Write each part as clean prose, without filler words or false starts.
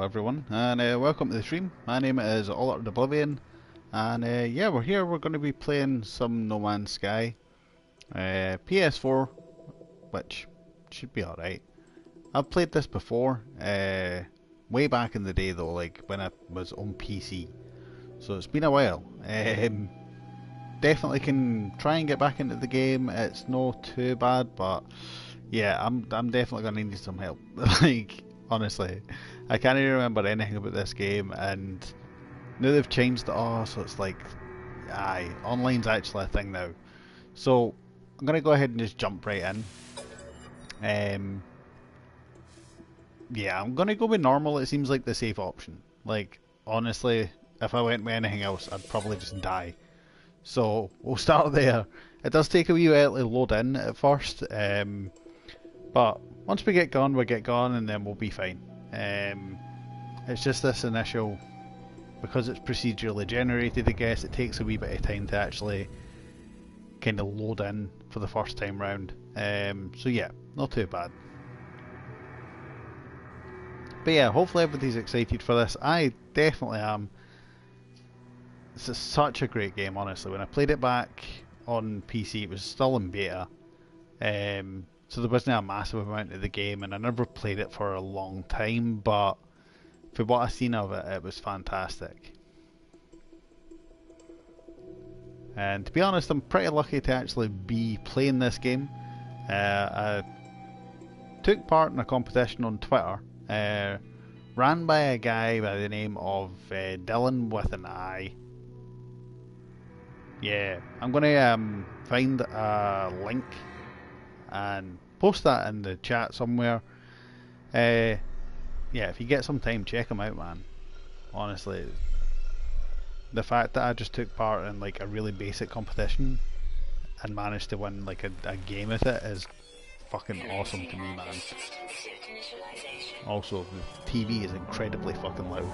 everyone, and welcome to the stream. My name is Altered Oblivion, and yeah, we're here. We're going to be playing some No Man's Sky, PS4, which should be alright. I've played this before, way back in the day though, like when I was on PC, so it's been a while. Definitely can try and get back into the game. It's not too bad, but yeah, I'm definitely going to need some help. Like, honestly, I can't even remember anything about this game, and now they've changed it all, so it's like, aye, online's actually a thing now. So I'm going to go ahead and just jump right in. Yeah, I'm going to go with normal. It seems like the safe option. Like, honestly, if I went with anything else, I'd probably just die. So we'll start there. It does take a wee while to load in at first, but once we get going, and then we'll be fine. It's just this initial, because it's procedurally generated, I guess, it takes a wee bit of time to actually kind of load in for the first time round. So yeah, not too bad. But yeah, hopefully everybody's excited for this. I definitely am. This is such a great game, honestly. When I played it back on PC, it was still in beta. So there wasn't a massive amount of the game, and I never played it for a long time, but for what I've seen of it, it was fantastic. And to be honest, I'm pretty lucky to actually be playing this game. I took part in a competition on Twitter, ran by a guy by the name of Dylan with an I. Yeah, I'm going to find a link and post that in the chat somewhere. Yeah, if you get some time, check him out, man. Honestly, the fact that I just took part in like a really basic competition and managed to win like a game with it is fucking awesome to me, man. Also, the TV is incredibly fucking loud.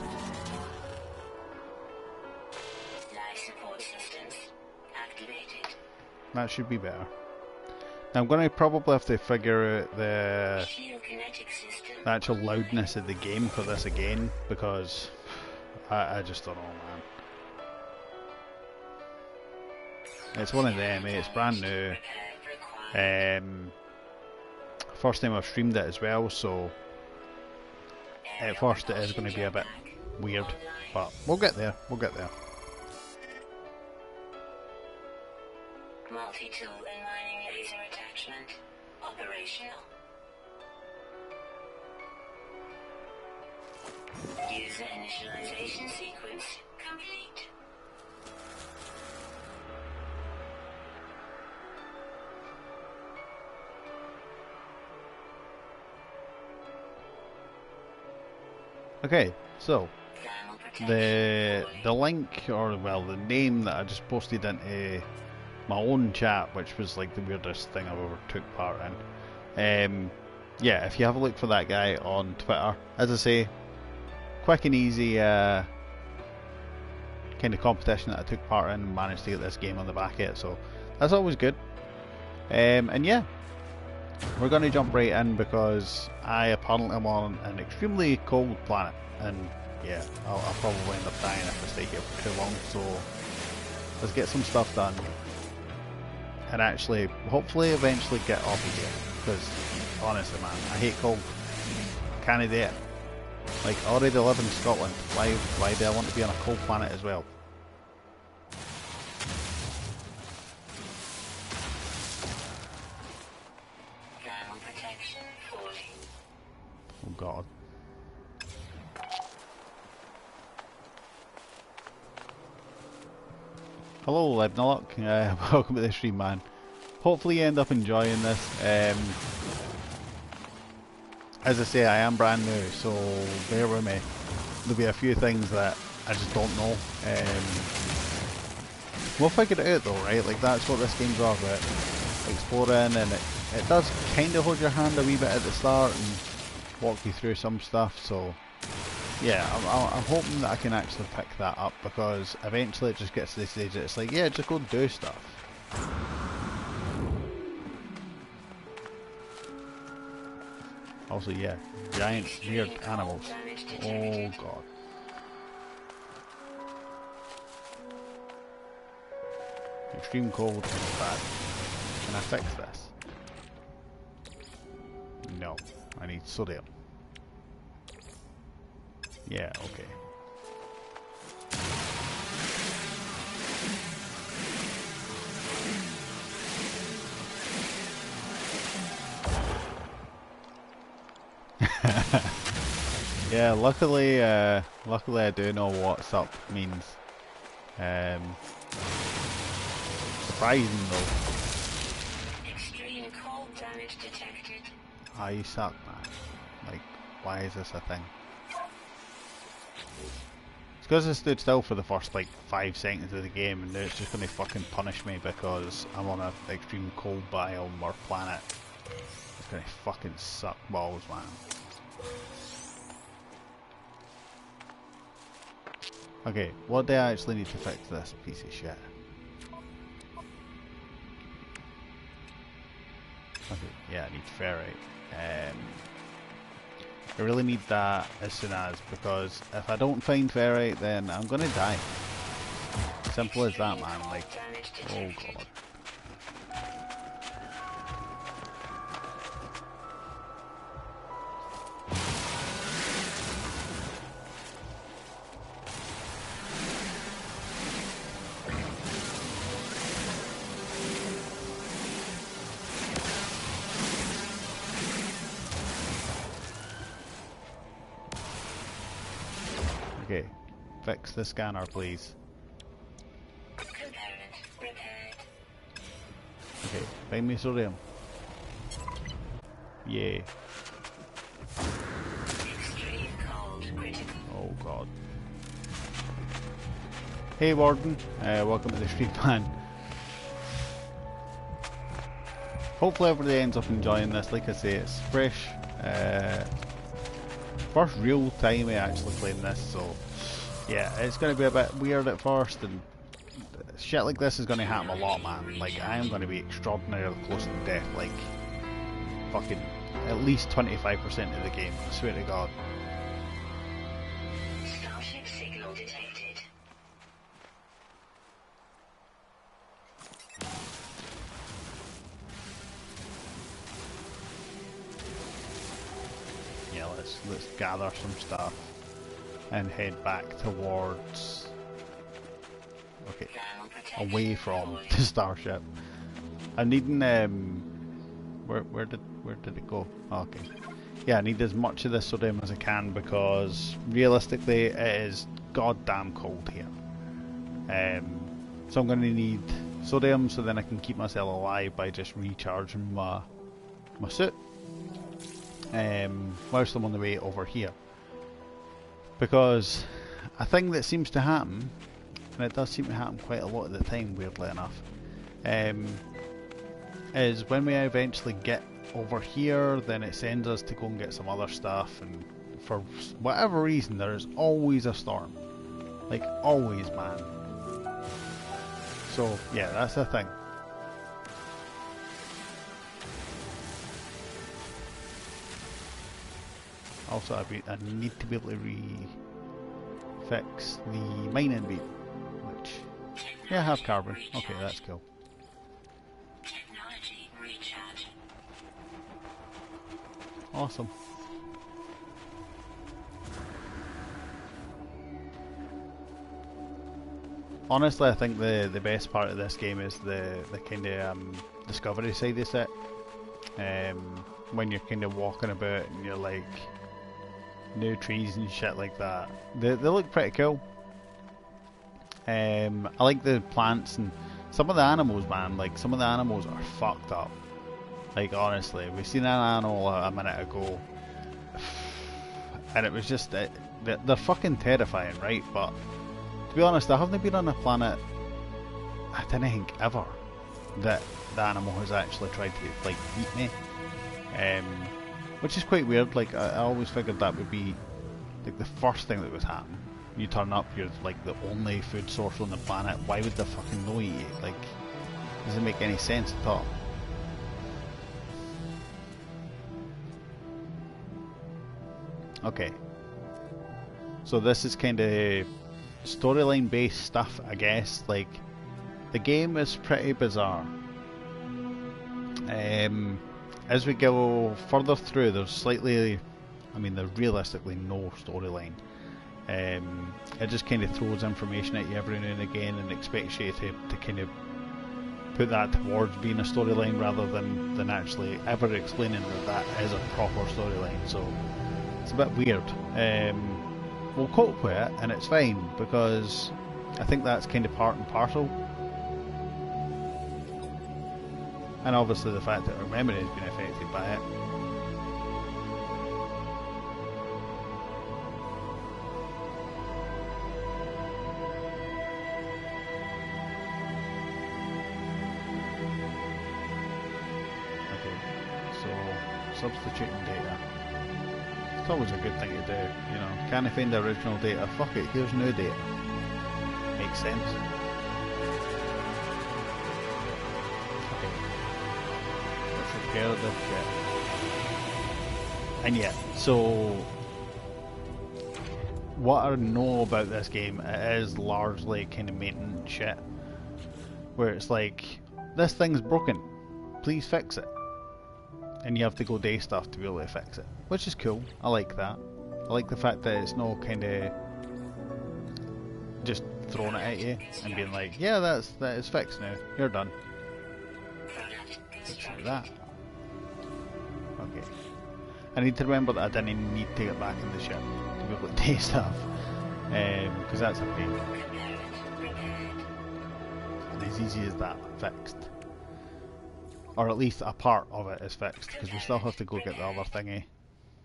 That should be better. Now I'm going to probably have to figure out the actual loudness of the game for this again, because I just don't know, man. It's one of them, it's brand new. First time I've streamed it as well, so at first it is going to be a bit weird, but we'll get there, Multi-tool and mining laser attachment operational. User initialization sequence complete. Okay, so the link, or well, the name that I just posted into my own chat, which was like the weirdest thing I've ever took part in. Yeah, if you have a look for that guy on Twitter, as I say, quick and easy kind of competition that I took part in, and managed to get this game on the back of it, so that's always good. And yeah, we're going to jump right in because I apparently am on an extremely cold planet, and yeah, I'll probably end up dying if I stay here for too long, so let's get some stuff done. And actually, hopefully, eventually get off of here. Because, honestly, man, I hate cold. Can't do it. Like, I already live in Scotland. Why do I want to be on a cold planet as well? Oh God. Hello, Libnalok. Welcome to the stream, man. Hopefully you end up enjoying this. As I say, I am brand new, so bear with me. There'll be a few things that I just don't know. We'll figure it out though, right? Like, that's what this game's all about. Exploring, and it does kind of hold your hand a wee bit at the start and walk you through some stuff, so yeah, I'm hoping that I can actually pick that up, because eventually it just gets to the stage that it's like, yeah, just go do stuff. Also, yeah, giant weird animals. Oh god. Extreme cold is bad. Can I fix this? No. I need sodium. Yeah, okay. Yeah, luckily I do know what's up means. Surprising though. Extreme cold damage detected. Ah, you suck, man. Like, why is this a thing? It's because I stood still for the first like 5 seconds of the game, and now it's just gonna fucking punish me because I'm on a extreme cold biome or planet. It's gonna fucking suck balls, man. Okay, what do I actually need to fix this piece of shit? Okay, yeah, I need ferrite. I really need that as soon as, because if I don't find ferrite, then I'm gonna die. Simple as that, man. Like, oh god. Okay, fix the scanner, please. Component repaired. Okay, find me sodium. Yay. Extreme cold critical. Oh god. Hey Warden, welcome to the stream, man. Hopefully everybody ends up enjoying this. Like I say, it's fresh. First real time I actually playing this, so yeah, it's going to be a bit weird at first, and shit like this is going to happen a lot, man. Like, I am going to be extraordinarily close to death, like fucking at least 25% of the game, I swear to god. Starship signal detected. Yeah, let's gather some stuff and head back towards, okay, away from the starship. I'm needing where did it go? Oh, okay. Yeah, I need as much of this sodium as I can because realistically it is goddamn cold here. So I'm going to need sodium so then I can keep myself alive by just recharging my suit whilst I'm on the way over here. Because a thing that seems to happen, and it does seem to happen quite a lot of the time, weirdly enough, is when we eventually get over here, then it sends us to go and get some other stuff, and for whatever reason there is always a storm. Like, always, man. So yeah, that's the thing. Also, I need to be able to fix the mining beam, which, yeah, I have carbon. Okay, that's cool. Technology recharge. Awesome. Honestly, I think the best part of this game is the kind of discovery side of it. When you're kind of walking about and you're like new trees and shit like that. They look pretty cool. I like the plants and some of the animals, man. Like, some of the animals are fucked up. Like, honestly, we seen an animal a minute ago, and it was just they're fucking terrifying, right? But to be honest, I haven't been on a planet, I don't think ever, that the animal has actually tried to like eat me. Which is quite weird. Like, I always figured that would be like the first thing that would happen. You turn up, you're like the only food source on the planet. Why would the fucking no eat you? Like, doesn't make any sense at all. Okay. So this is kind of storyline based stuff, I guess. Like, the game is pretty bizarre. As we go further through, there's slightly, I mean, there's realistically no storyline. It just kind of throws information at you every now and again and expects you to kind of put that towards being a storyline rather than actually ever explaining that is a proper storyline. So it's a bit weird. We'll cope with it and it's fine because I think that's kind of part and parcel. And obviously the fact that our memory has been affected by it. Substituting data. It's always a good thing to do, you know. Can't I find the original data? Fuck it, here's new data. Makes sense. Okay. Let's repair this shit. And yeah, so what I know about this game, it is largely kind of maintenance shit. Where it's like, this thing's broken, please fix it. And you have to go day stuff to be able to fix it, which is cool. I like that. I like the fact that it's not kind of just throwing it at you and being like, yeah, that is fixed now. You're done. Just like that. Okay. I need to remember that I didn't need to get back in the ship to be able to day stuff, because that's a pain. And as easy as that, fixed. Or at least a part of it is fixed, because we still have to go get the other thingy,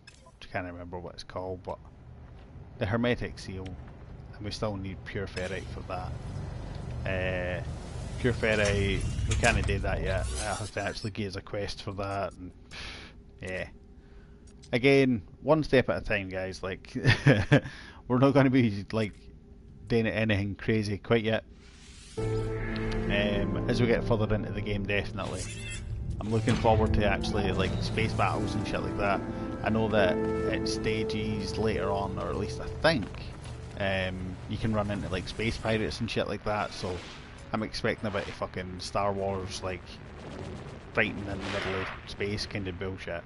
which I can't remember what it's called, but the hermetic seal, and we still need pure ferrite for that. Pure ferrite, we can't do that yet. I have to actually gaze a quest for that, and yeah. Again, one step at a time, guys. Like, we're not going to be like doing anything crazy quite yet. As we get further into the game, definitely. I'm looking forward to actually like space battles and shit like that. I know that at stages later on, or at least I think, you can run into like space pirates and shit like that. So I'm expecting a bit of fucking Star Wars, like fighting in the middle of space kind of bullshit.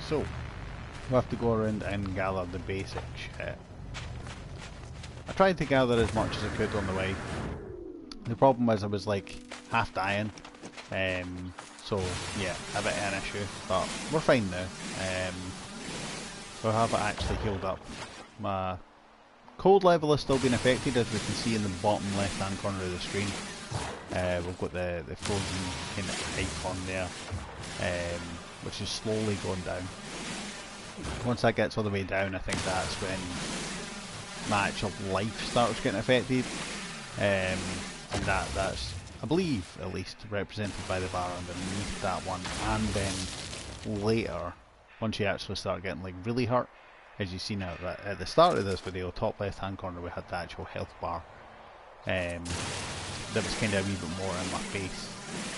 So, we'll have to go around and gather the basic shit. I tried to gather as much as I could on the way. The problem was I was like half dying, so yeah, a bit of an issue, but we're fine now. So I have actually healed up. My cold level has still been affected, as we can see in the bottom left hand corner of the screen. We've got the frozen kind of icon there, which is slowly going down. Once that gets all the way down, I think that's when my actual life starts getting affected, and that's, I believe, at least represented by the bar underneath that one. And then later, once you actually start getting like really hurt, as you see now at the start of this video, top left hand corner, we had the actual health bar. That was kind of a wee bit more in my face,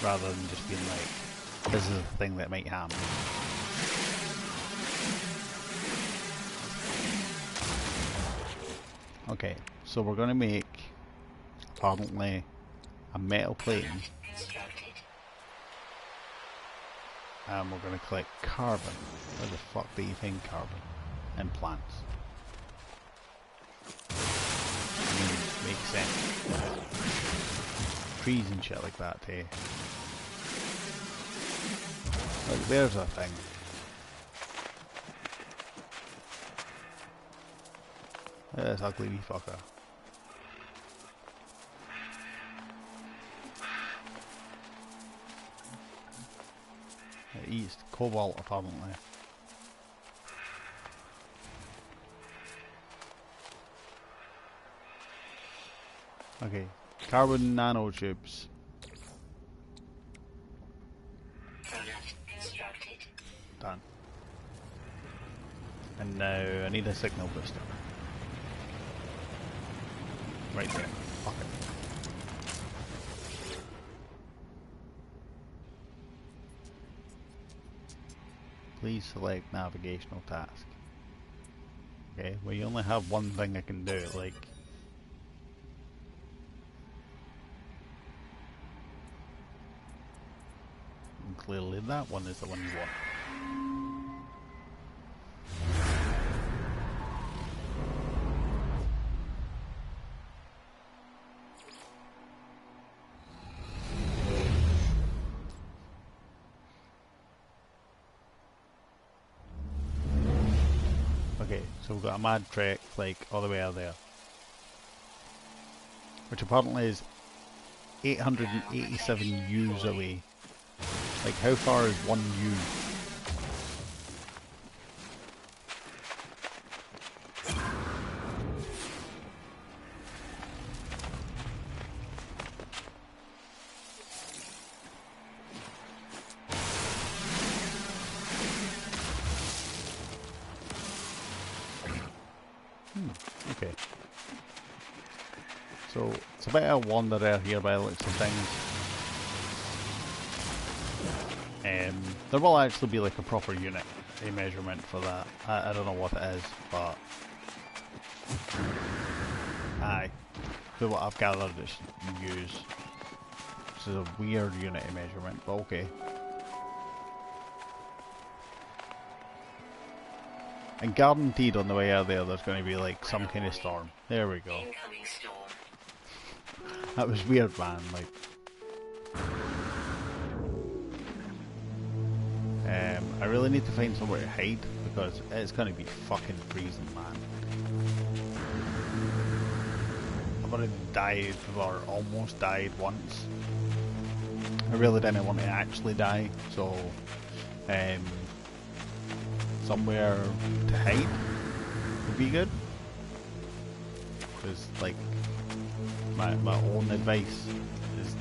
rather than just being like, this is a thing that might happen. Okay, so we're going to make, apparently, a metal plating, and we're going to collect carbon. Where the fuck do you think carbon? In plants. I mean, makes sense. Trees and shit like that too. Like, there's a thing. This ugly wee fucker. eats cobalt apparently. Okay, carbon nanotubes. Product constructed. Done. And now I need a signal booster. Right there. Fuck it. Please select navigational task. Okay, well you only have one thing I can do, like... And clearly that one is the one you want. Okay, so we've got a mad trek, like, all the way out there. Which apparently is 887 U's away. Like, how far is one U? Okay. So, it's a bit of a wanderer here by the looks of things. There will actually be like a proper unit, a measurement for that. I don't know what it is, but... Aye. So what I've gathered it's use. This is a weird unity measurement, but okay. And guaranteed on the way out there's going to be like some kind of storm. There we go. That was weird, man. Like, I really need to find somewhere to hide because it's going to be fucking freezing, man. I've already died or almost died once. I really didn't want to actually die, so somewhere to hide would be good. Because, like, my own advice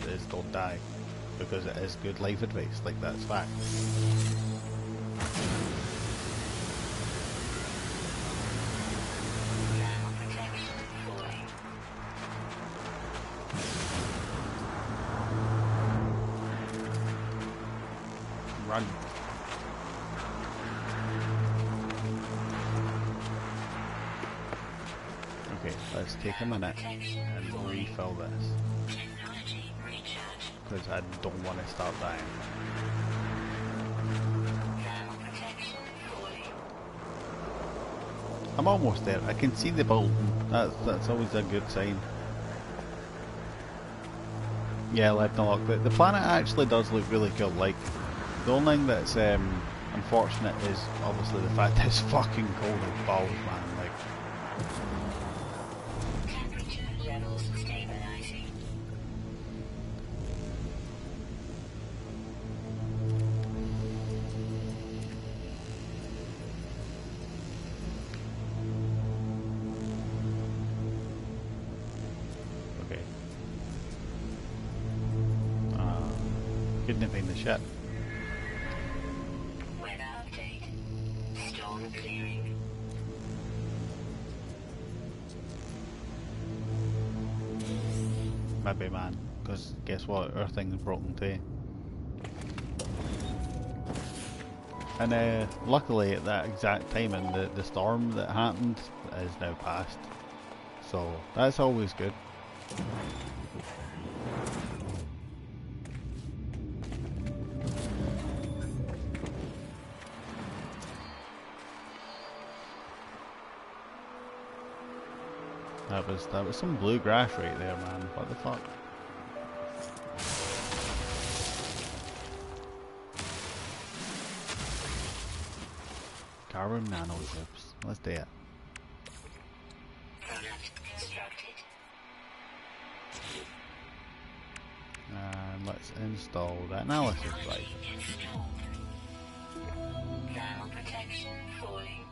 is don't die. Because it is good life advice, like, that's fact. Run. Okay, let's take a minute and refill this. Because I don't want to start dying. I'm almost there. I can see the building. That's always a good sign. Yeah, left unlocked. The planet actually does look really cool. Like, the only thing that's unfortunate is obviously the fact that it's fucking cold as balls, man. Like, okay. Couldn't find the ship. Weather update. Storm clearing. Maybe, man. Because guess what? Our thing's broken too. And luckily at that exact timing, the storm that happened is now past. So that's always good. That was some blue grass right there, man. What the fuck? Carbon nanotubes. Let's do it. Product constructed. And let's install the analysis device. Thermal protection falling.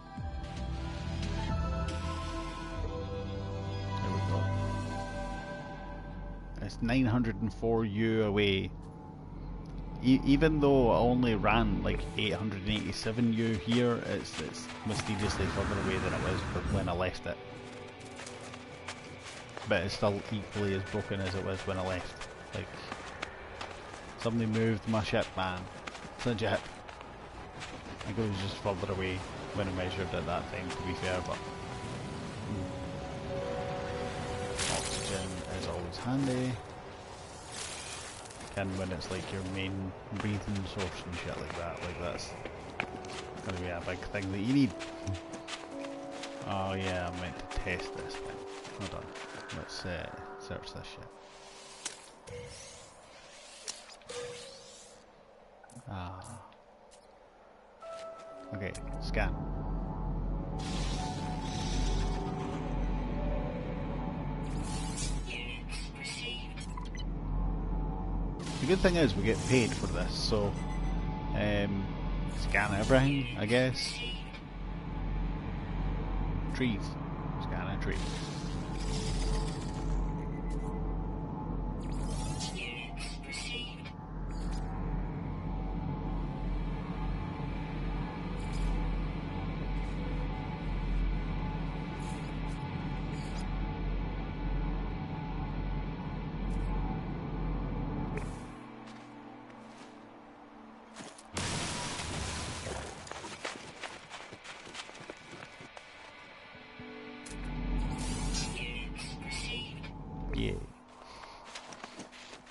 There we go. It's 904 U away. Even though I only ran like 887 U here, it's mysteriously further away than it was when I left it. But it's still equally as broken as it was when I left. Like, somebody moved my ship, man. It's legit. I think it was just further away when I measured at that time, to be fair, but... Oxygen is always handy. And when it's like your main breathing source and shit like that, like that's gonna be a big thing that you need. Oh yeah, I meant to test this thing. Hold on, let's search this shit. Ah. Okay, scan. The good thing is we get paid for this, so scan everything, I guess. Trees. Scan a tree. Yeah.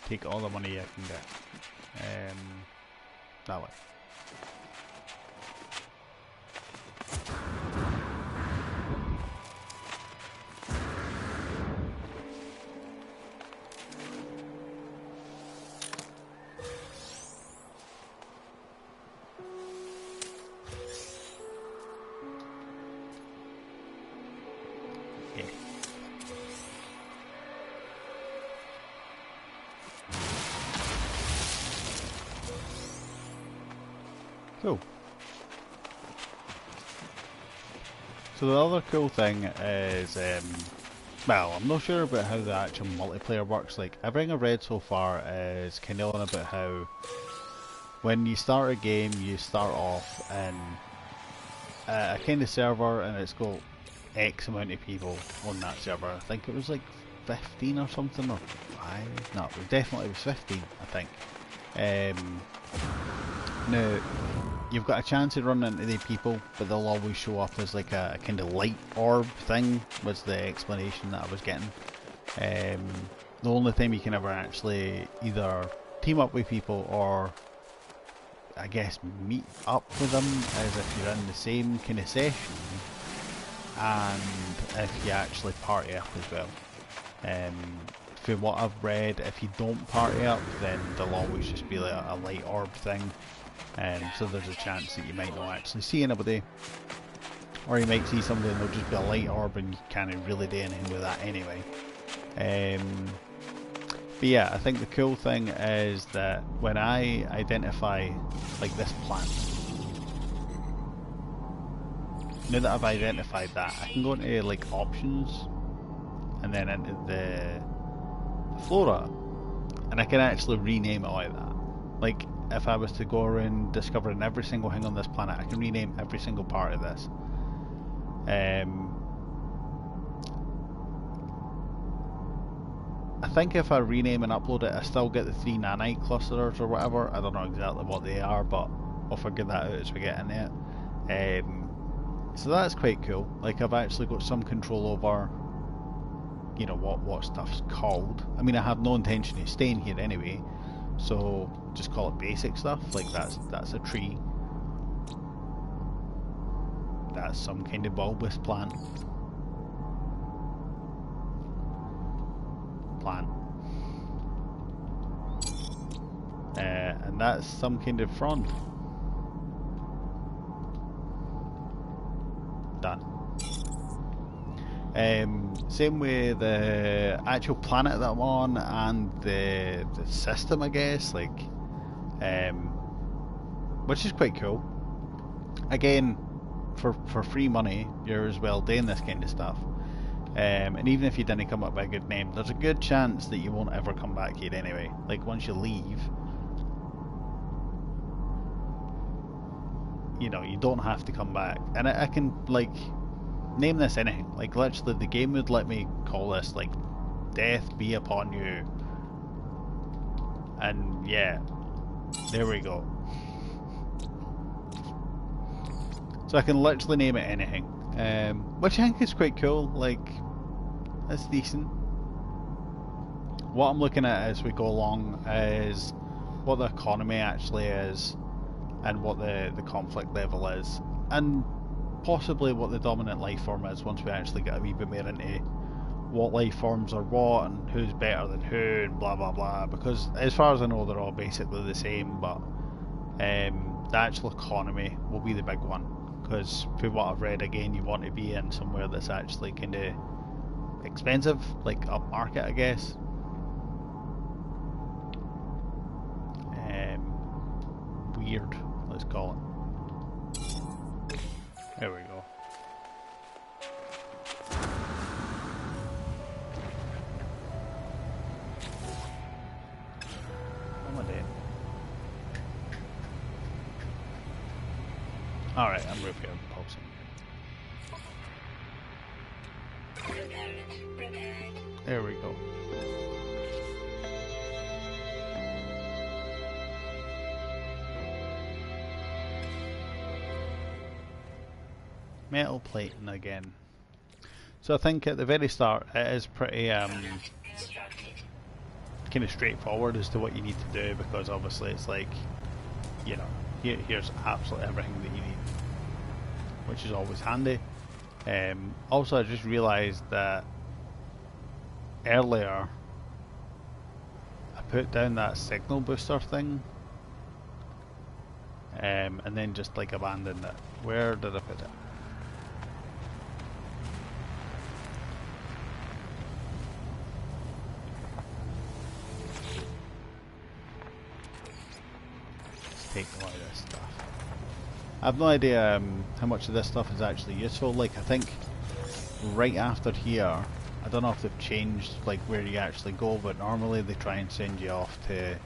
Take all the money I can get. That way. Yeah. Cool. So the other cool thing is, well, I'm not sure about how the actual multiplayer works. Like, everything I've read so far is kind of on about how when you start a game, you start off in a kind of server and it's got X amount of people on that server. I think it was like 15 or something, or 5? No, it definitely was 15, I think. Now, you've got a chance of running into the people, but they'll always show up as like a kind of light orb thing, was the explanation that I was getting. The only time you can ever actually either team up with people or, I guess, meet up with them is if you're in the same kind of session, and if you actually party up as well. From what I've read, if you don't party up, then there'll always just be like a light orb thing. So there's a chance that you might not actually see anybody, or you might see somebody and there'll just be a light orb and you can't really do anything with that anyway. But yeah, I think the cool thing is that when I identify like this plant, now that I've identified that, I can go into like options and then into the flora, and I can actually rename it like that. Like, if I was to go around discovering every single thing on this planet, I can rename every single part of this. I think if I rename and upload it, I still get the 3 nanite clusters or whatever. I don't know exactly what they are, but I'll figure that out as we get in it. So that's quite cool. Like, I've actually got some control over, you know, what stuff's called. I mean, I have no intention of staying here anyway, so just call it basic stuff. Like, that's a tree. That's some kind of bulbous plant. And that's some kind of frond. Done. Same with the actual planet that I'm on and the system, I guess, like, which is quite cool. again, for free money, you're as well doing this kind of stuff. And even if you didn't come up with a good name, there's a good chance that you won't ever come back here anyway. Like, once you leave, you know, you don't have to come back. And I can, like, name this anything. Like, literally, the game would let me call this, like, Death Be Upon You. And, yeah, there we go. So I can literally name it anything. Which I think is quite cool. Like, that's decent. What I'm looking at as we go along is what the economy actually is, and what the conflict level is, and possibly what the dominant life form is once we actually get a wee bit more into what life forms are what and who's better than who and blah blah blah, because as far as I know they're all basically the same, but the actual economy will be the big one, because from what I've read, again, you want to be in somewhere that's actually kind of expensive, like upmarket, I guess. Weird, let's call it. There we go. What am I doing? Alright, I'm repairing, pausing. There we go. Metal plating again. So I think at the very start it is pretty kind of straightforward as to what you need to do, because obviously it's like, you know, here's absolutely everything that you need, which is always handy. Also, I just realised that earlier I put down that signal booster thing, and then just like abandoned it. Where did I put it? Take a lot of this stuff. I have no idea how much of this stuff is actually useful. Like, I think right after here, I don't know if they've changed like where you actually go, but normally they try and send you off to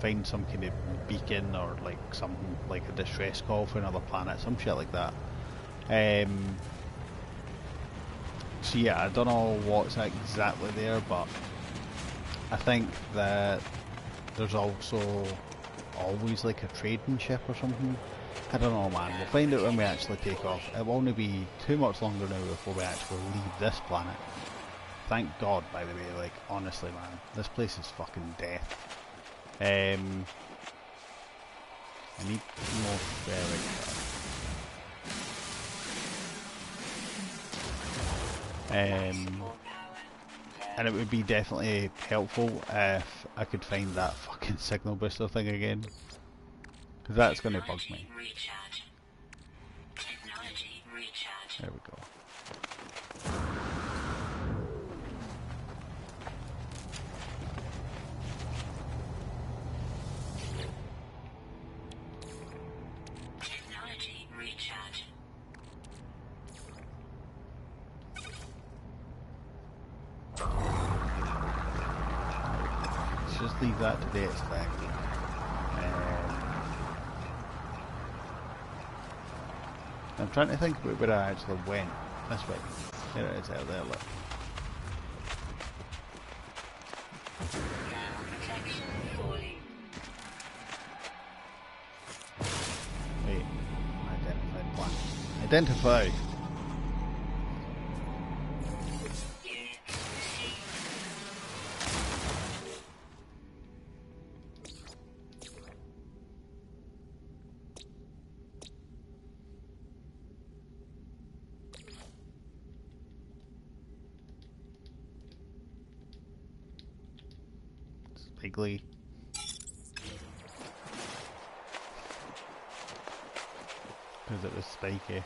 find some kind of beacon or like something like a distress call for another planet, some shit like that. So yeah, I don't know what's exactly there, but I think that there's also always like a trading ship or something. I don't know, man. We'll find out when we actually take off. It will only be too much longer now before we actually leave this planet. Thank God, by the way. Like, honestly, man, this place is fucking death. I need more ferric. And it would be definitely helpful if I could find that fucking signal booster thing again, because that's going to bug me. There we go. Just leave that to the expect. I'm trying to think about where I actually went. This way. There it is, out there, look. Wait. Identified plan. Identify! Bigly. Because it was spiky.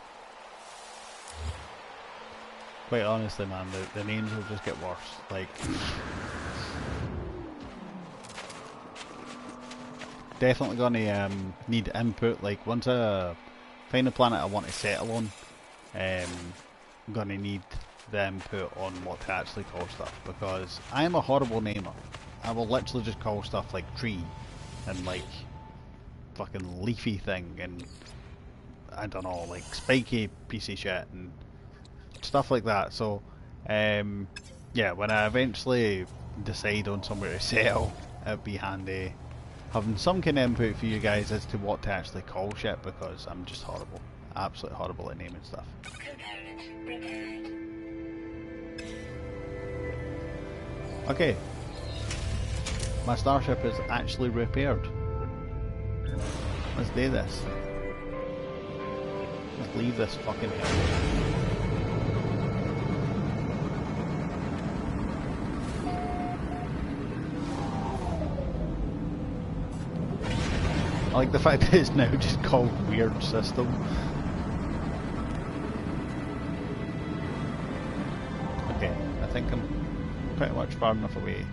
Quite honestly, man, the names will just get worse. Like, definitely gonna need input. Like once I find a planet I want to settle on, I'm gonna need the input on what to actually call stuff, because I am a horrible namer. I will literally just call stuff like tree and like fucking leafy thing and I don't know, like spiky piece of shit and stuff like that. So yeah, when I eventually decide on somewhere to settle, it'd be handy having some kind of input for you guys as to what to actually call shit, because I'm just horrible, absolutely horrible at naming stuff. Okay, my starship is actually repaired. Let's do this. Let's leave this fucking hell. I like the fact that it's now just called Weird System. Okay, I think I'm pretty much far enough away.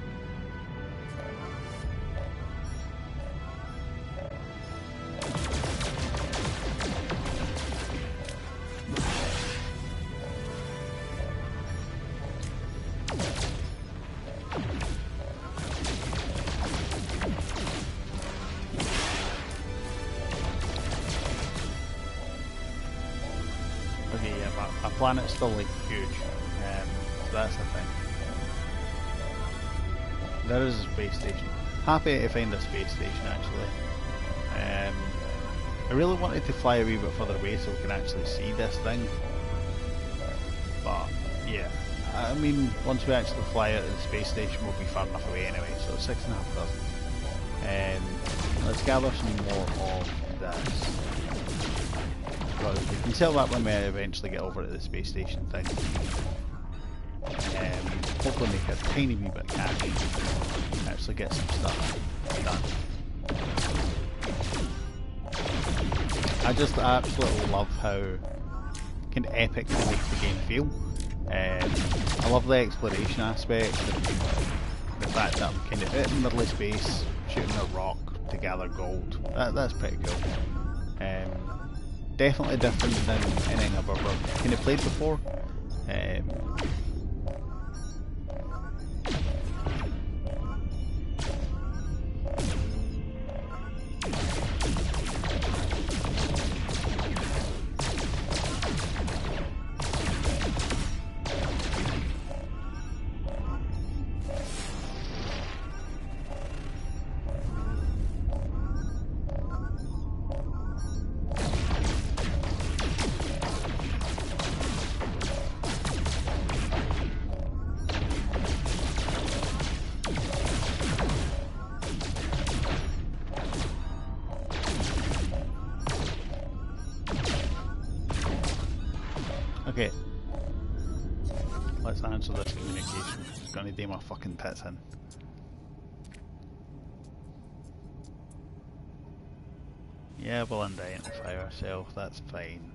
My planet's still like huge, so that's the thing. There is a space station. Happy to find a space station actually. I really wanted to fly a wee bit further away so we can actually see this thing. But yeah, I mean once we actually fly out of the space station we'll be far enough away anyway, so 6,500. Let's gather some more of this. Because we can sell that when we eventually get over to the space station thing. Hopefully make a tiny wee bit of cash. Actually get some stuff done. I just absolutely love how kind of epic it makes the game feel. I love the exploration aspect, and the fact that I'm kind of out in the middle of space, shooting a rock to gather gold. That's pretty cool. Definitely different than anything I've ever kind of played before. Okay, let's answer this communication. It's gonna do my fucking tits in. Yeah, we'll identify ourselves, that's fine.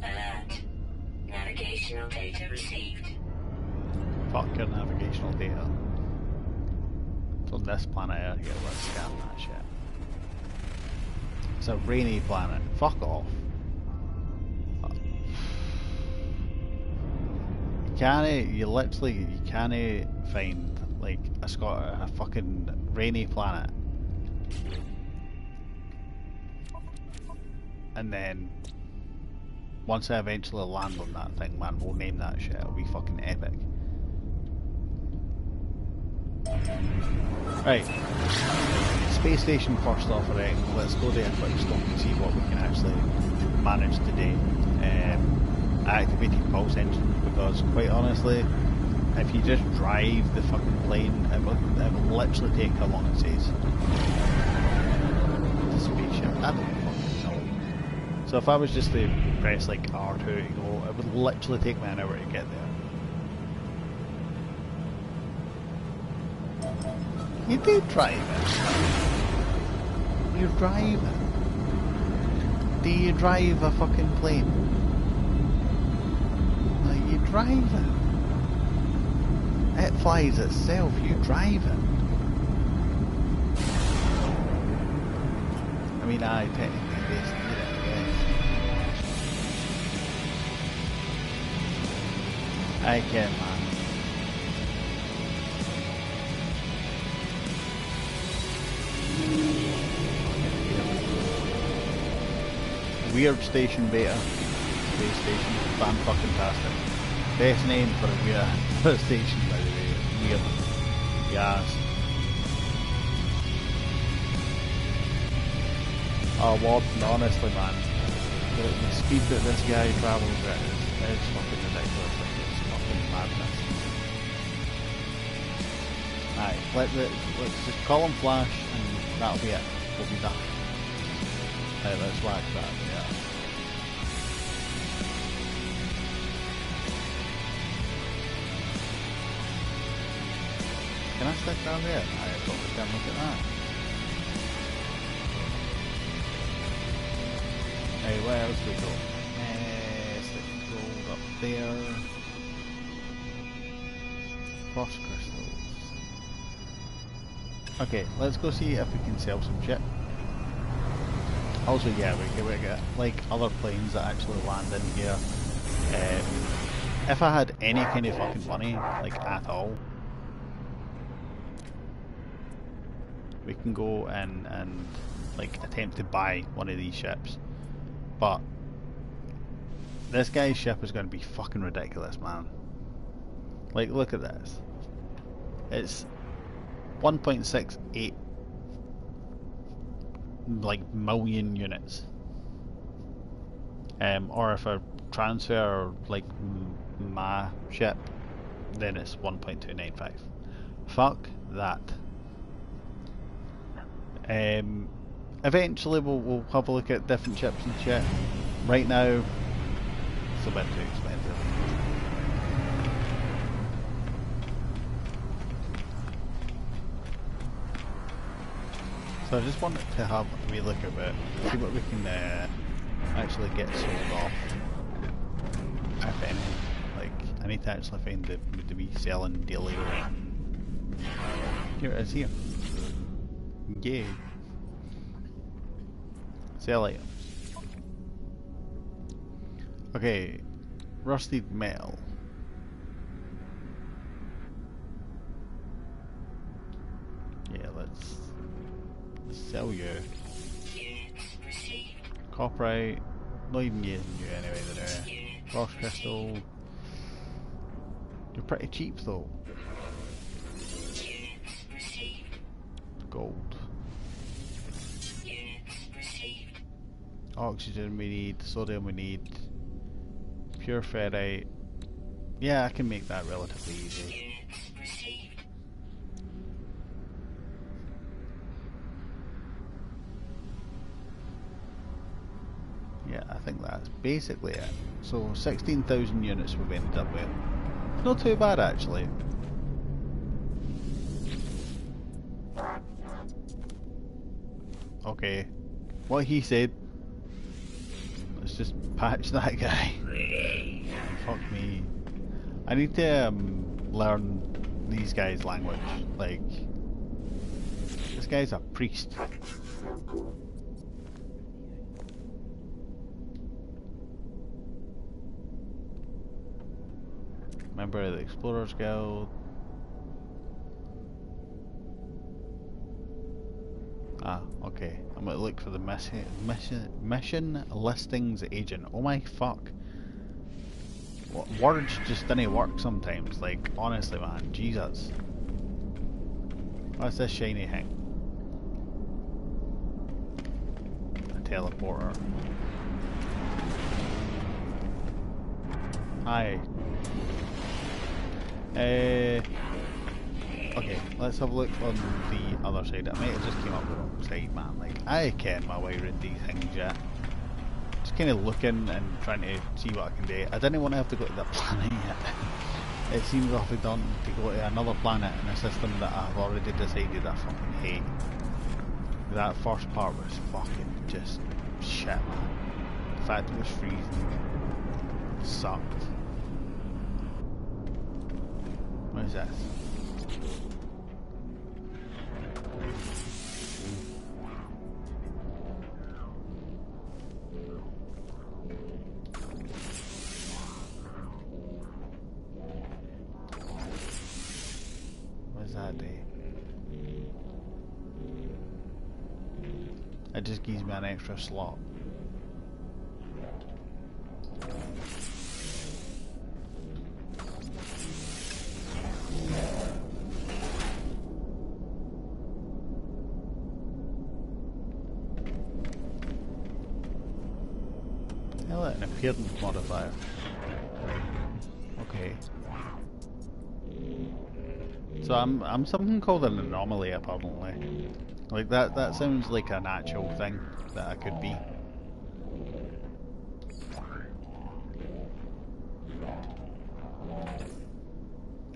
Alert. Navigational data received. Fuck your navigational data. So this planet out here, let's scan that shit. It's a rainy planet. Fuck off. You literally can't find like a fucking rainy planet. And then once I eventually land on that thing, man, we'll name that shit. It'll be fucking epic. Right, space station first offering. Let's go there quick stop and see what we can actually manage today. I activated pulse engines because, quite honestly, if you just drive the fucking plane, it will literally take how long it says. The spaceship, I don't fucking know. So if I was just to press like R2 to go, it would literally take me an hour to get there. You do drive it. You're driving. Do you drive a fucking plane? Like, you drive it. It flies itself, you drive it. I mean, I technically basically did it, I guess. I can, man. Weird Station Beta. Space Station. Fan-fucking-tastic. Best name for a weird station, by the way. Weird. Yes. Oh, Warden, honestly, man. The speed that this guy travels at is fucking ridiculous. Like, it's fucking madness. Alright, let's just call him Flash, and that'll be it. We'll be done. Right, let's whack that, yeah. Can I stick down there? I totally can look at that. Hey, where else do we go? Stick controls up there. Frost crystals. Okay, let's go see if we can sell some shit. Also, yeah, we get like other planes that actually land in here. If I had any kind of fucking money, like at all, we can go in and like attempt to buy one of these ships. But this guy's ship is going to be fucking ridiculous, man. Like, look at this. It's 1.68 like million units. Or if I transfer like my ship, then it's 1.295. Fuck that. Eventually we'll have a look at different ships and shit. Right now, it's a bit too expensive. So I just wanted to have a wee look at it, see what we can actually get sold off, if any. Like, I need to actually find the wee selling daily. Here it is here. Yay. Sell items. Okay, rusted metal. Yeah, let's sell you. Copperite, not even using you anyway today. Frost crystal. You're pretty cheap though. Gold. Oxygen we need, sodium we need, pure ferrite. Yeah, I can make that relatively easy. Yeah, I think that's basically it. So 16,000 units we've ended up with. Not too bad actually. Okay, what he said. Let's just patch that guy. Fuck me. I need to learn these guys' language. Like, this guy's a priest. Member of the Explorers Guild. Ah, okay. I'm gonna look for the mission listings agent. Oh my fuck. Words just didn't work sometimes. Like, honestly, man. Jesus. What's this shiny thing? A teleporter. Hi. Okay, let's have a look on the other side. I might have just came up the wrong side, man. Like, I can't my way around these things yet. Just kind of looking and trying to see what I can do. I didn't want to have to go to that planet yet. It seems awfully daunting to go to another planet in a system that I've already decided I fucking hate. That first part was fucking just shit, man. The fact it was freezing sucked. What is this? What does that do? It just gives me an extra slot. Hell, an appearance modifier. Okay. So I'm something called an anomaly apparently. Like that sounds like an actual thing that I could be.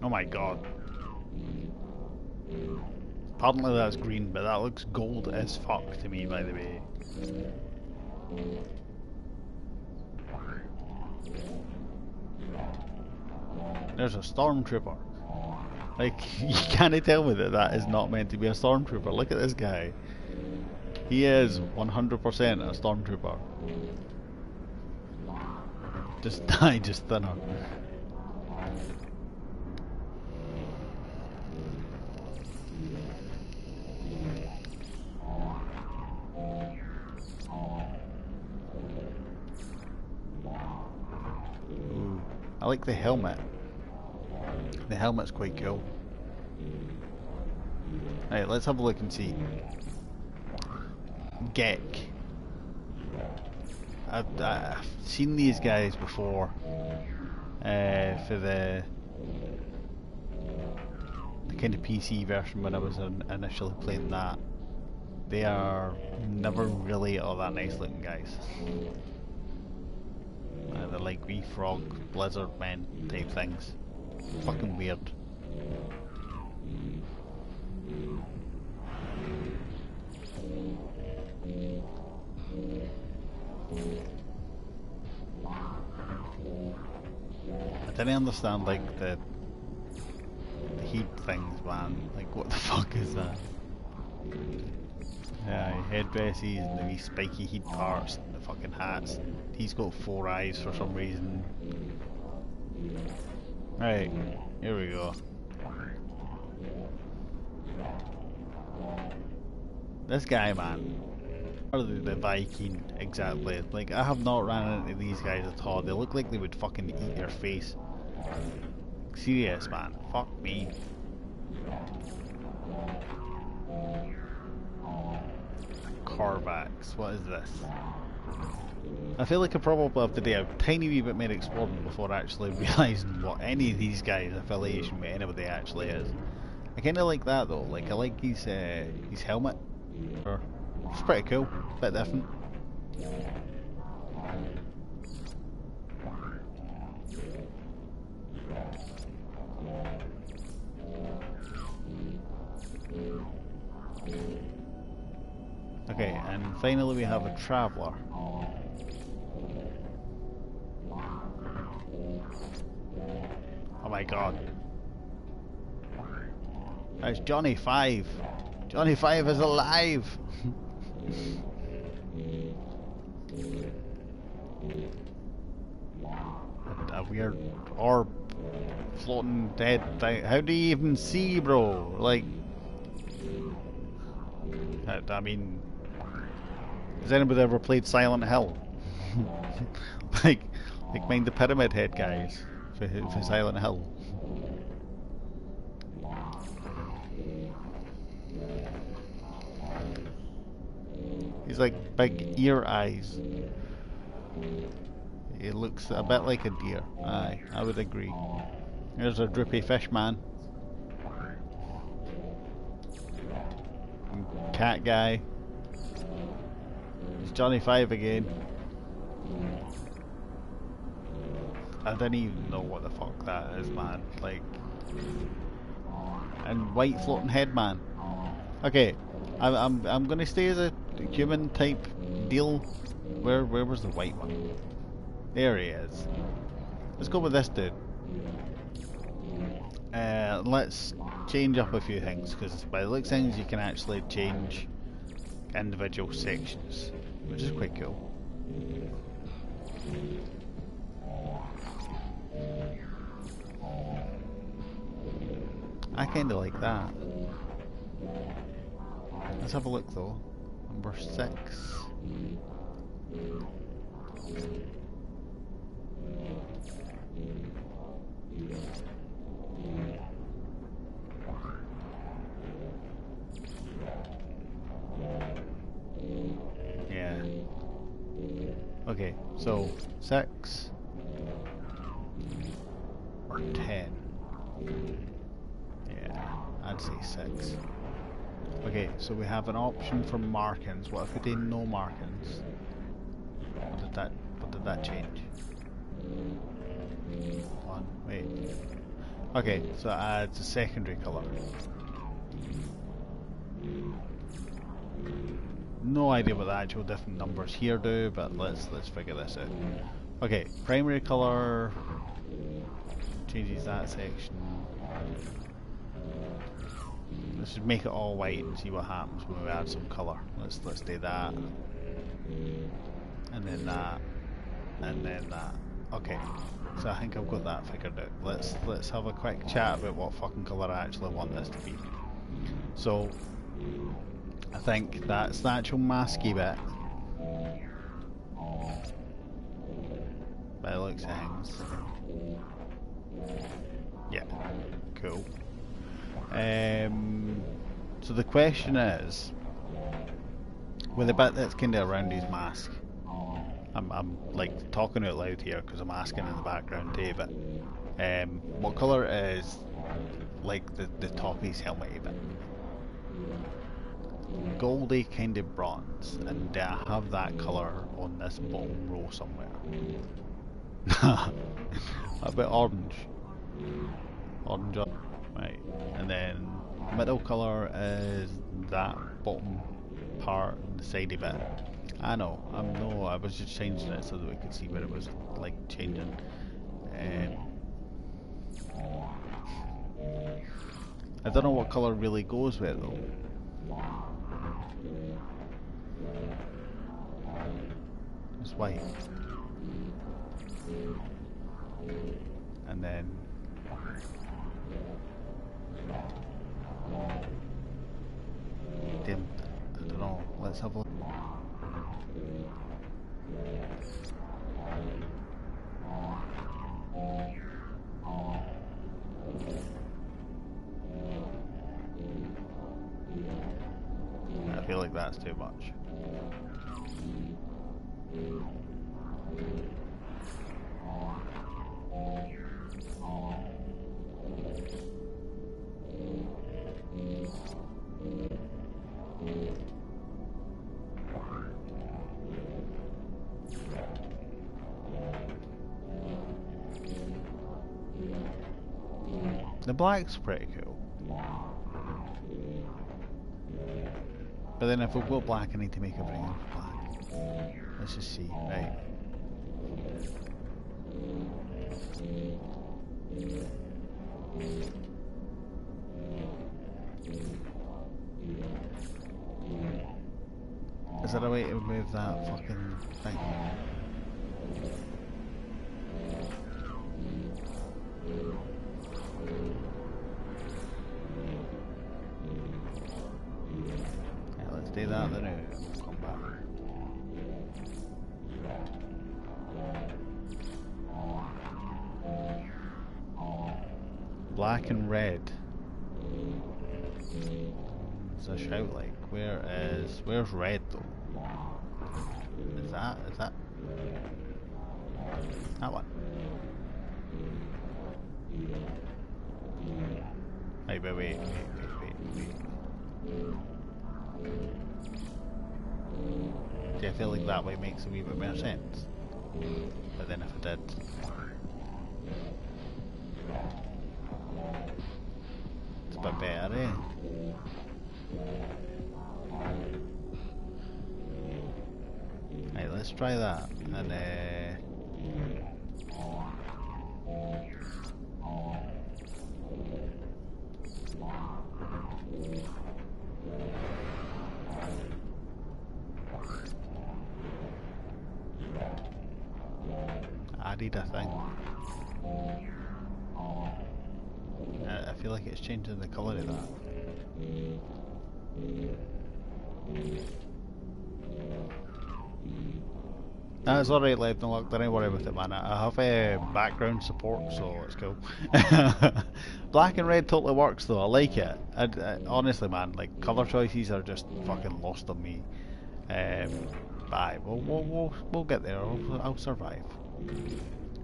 Oh my god. Apparently that's green, but that looks gold as fuck to me, by the way. There's a stormtrooper. Like, you can't tell me that that is not meant to be a stormtrooper. Look at this guy. He is 100% a stormtrooper. Just die, just thinner. Ooh, I like the helmet. The helmet's quite cool. Right, let's have a look and see. Gek. I've seen these guys before for the kind of PC version when I was initially playing that. They are never really all that nice looking guys. They're like wee frog blizzard men type things. Fucking weird. I didn't understand like the heat things, man. Like what the fuck is that? Yeah, headdresses and the wee spiky heat parts and the fucking hats. He's got 4 eyes for some reason. Right, here we go. This guy, man. Or the Viking, exactly. Like, I have not ran into these guys at all. They look like they would fucking eat your face. Serious, man. Fuck me. Corvax, what is this? I feel like I probably have to do a tiny wee bit more exploring before actually realising what any of these guys' affiliation with anybody actually is. I kinda like that though, like I like his helmet. It's pretty cool, bit different. Okay, and finally we have a traveller. Oh my god. That's Johnny 5. Johnny 5 is alive! And a weird orb floating dead thing. How do you even see, bro? Like, I mean, has anybody ever played Silent Hill? like mind the Pyramid Head guys for Silent Hill. He's like big ear eyes. He looks a bit like a deer. Aye, I would agree. There's a droopy fish man. Cat guy. It's Johnny 5 again. I didn't even know what the fuck that is, man. Like, and white floating head man. Okay, I'm gonna stay as a human type deal where was the white one? There he is. Let's go with this dude. Let's change up a few things, because by the looks of things you can actually change individual sections, which is quite cool. I kinda like that. Let's have a look though. Number 6. Yeah. Okay, so 6 or 10. Yeah, I'd say 6. Okay, so we have an option for markings. What if we did no markings? What did that change? Hold on, wait. Okay, so it adds a secondary colour. No idea what the actual different numbers here do, but let's figure this out. Okay, primary colour changes that section. Let's just make it all white and see what happens when we add some colour. Let's do that. And then that. And then that. Okay. So I think I've got that figured out. Let's have a quick chat about what fucking colour I actually want this to be. So I think that's the actual masky bit. By the looks of things. Yeah. Cool. So the question is, with the bit that's kind of around his mask, I'm like talking out loud here because I'm asking in the background too, but what colour is like the top of his helmet bit? Goldy kind of bronze, and do I have that colour on this bottom row somewhere? A bit orange. Orange, right, and then middle colour is that bottom part, the sidey bit. I know, I was just changing it so that we could see where it was like changing. I don't know what colour really goes with it though. It's white. And then dim, I don't know, let's have a look. I feel like that's too much. The black's pretty cool. But then if we go black, I need to make everything else black. Let's just see, right. Is there a way to remove that fucking thing? Yeah, let's do that then and we'll come back. Black and red. What's a shout like? Where's red though? Is that one? Wait. See, I feel like that way makes a wee bit more sense. But then if I did... It's a bit better, eh? Right, let's try that. And added a thing. I feel like it's changing the colour of that. That's alright, left and look, don't worry about it, man. I have background support, so it's cool. Black and red totally works though, I like it. Honestly, man, like, colour choices are just fucking lost on me. Bye, we'll get there, I'll survive.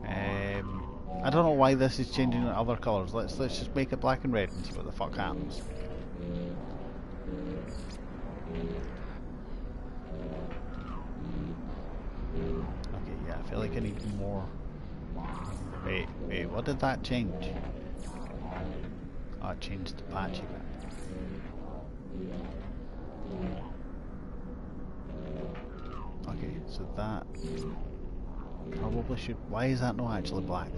I don't know why this is changing to other colours. Let's just make it black and red and see what the fuck happens. Okay, yeah, I feel like I need more. Wait, what did that change? Oh, it changed the patchy bit. Okay, so that probably should. Why is that not actually black?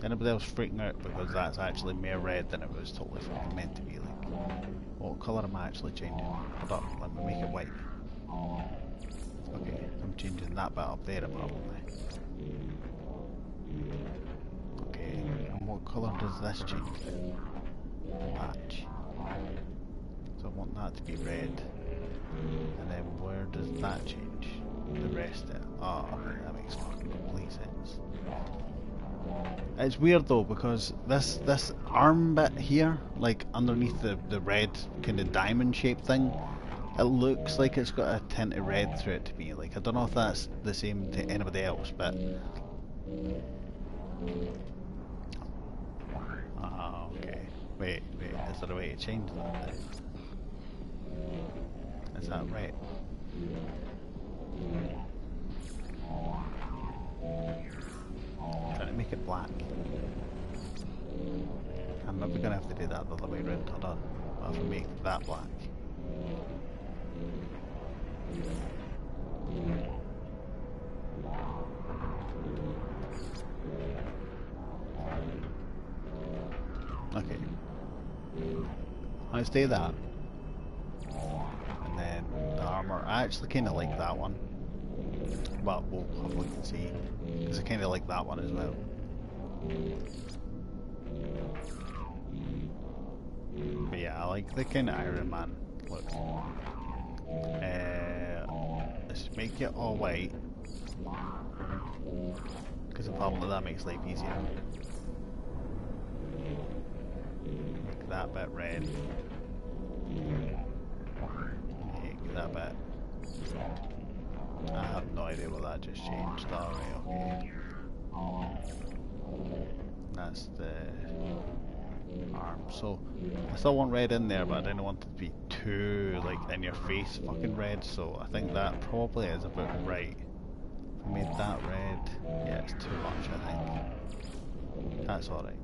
Anybody else freaking out because that's actually more red than it was totally fucking meant to be? Like, what colour am I actually changing? Hold up, let me make it white. Okay, I'm changing that bit up there probably. Okay, and what colour does this change then? Patch. So I want that to be red. And then where does that change? The rest of it. Oh, that makes fucking complete sense. It's weird though because this arm bit here, like underneath the red kind of diamond shaped thing, it looks like it's got a tint of red through it to me. Like I don't know if that's the same to anybody else, but okay. Wait, is there a way to change that then? Is that right? Trying to make it black. I'm maybe gonna have to do that the other way around. Hold on. I'll have to make that black. Okay. Let's do that. And then the armor. I actually kind of like that one. But we'll have a look and see. Because I kind of like that one as well. But yeah, I like the kind of Iron Man look. Let's make it all white. Because apparently that makes life easier. Make that bit red. Make that bit. I have no idea what that just changed. Alright, okay. That's the arm. So I still want red in there, but I didn't want it to be too like in your face fucking red, so I think that probably is about right. If I made that red, yeah, it's too much I think. That's alright.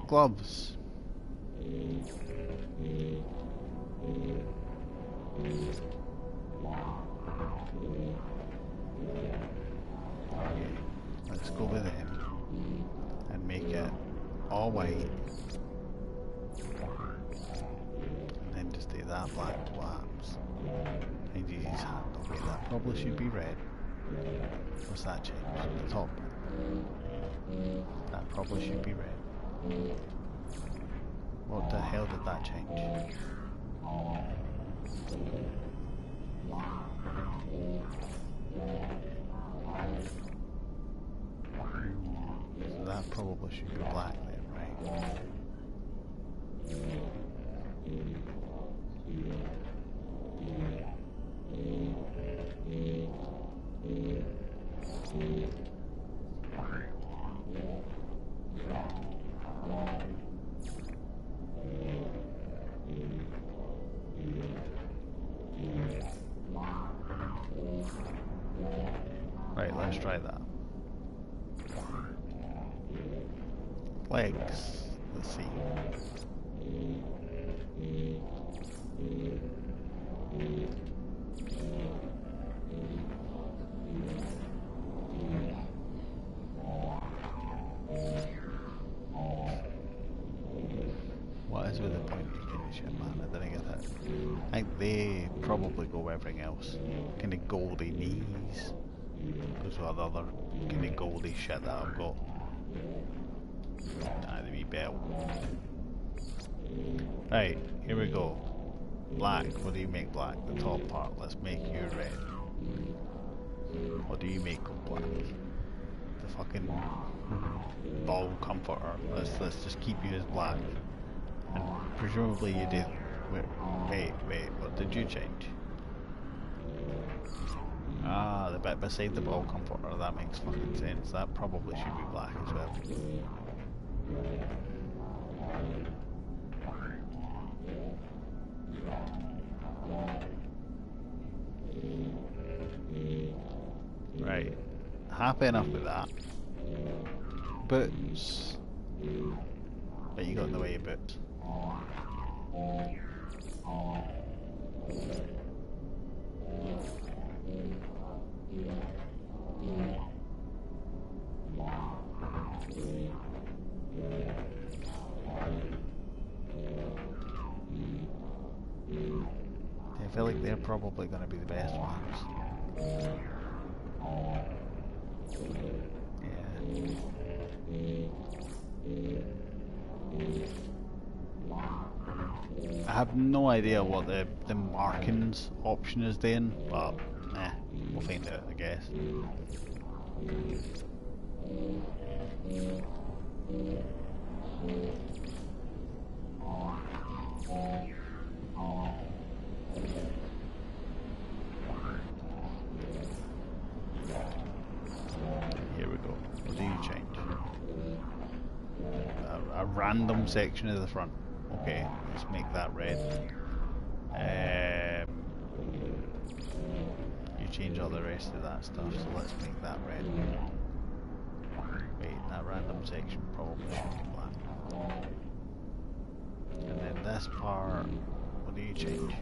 Gloves. Okay, let's go with them and make it all white and then just do that black flaps and use his hand. Okay, that probably should be red. What's that change? The top. That probably should be red. What the hell did that change? So that probably should be black then, right? Right, let's try that. Legs. Let's see. supposed to be the pointy kind of shit, man. I didn't get it. I think they probably go with everything else. Kind of goldy knees. Goes with all the other kind of goldy shit that I've got. Ah, the wee belt. Right, here we go. Black, what do you make black? The top part, let's make you red. What do you make of black? The fucking ball comforter. Let's just keep you as black. And presumably you do. Wait, what did you change? Ah, the bit beside the ball comforter, that makes fucking sense. That probably should be black as well. Right, happy enough with that. Boots. But you got in the way of boots. I feel like they're probably going to be the best ones. Yeah. I have no idea what the markings option is doing, but we'll find out, I guess. Here we go. What do you change? A random section of the front. Okay, let's make that red. You change all the rest of that stuff, so let's make that red. Wait, that random section probably should be black. And then this part, what do you change?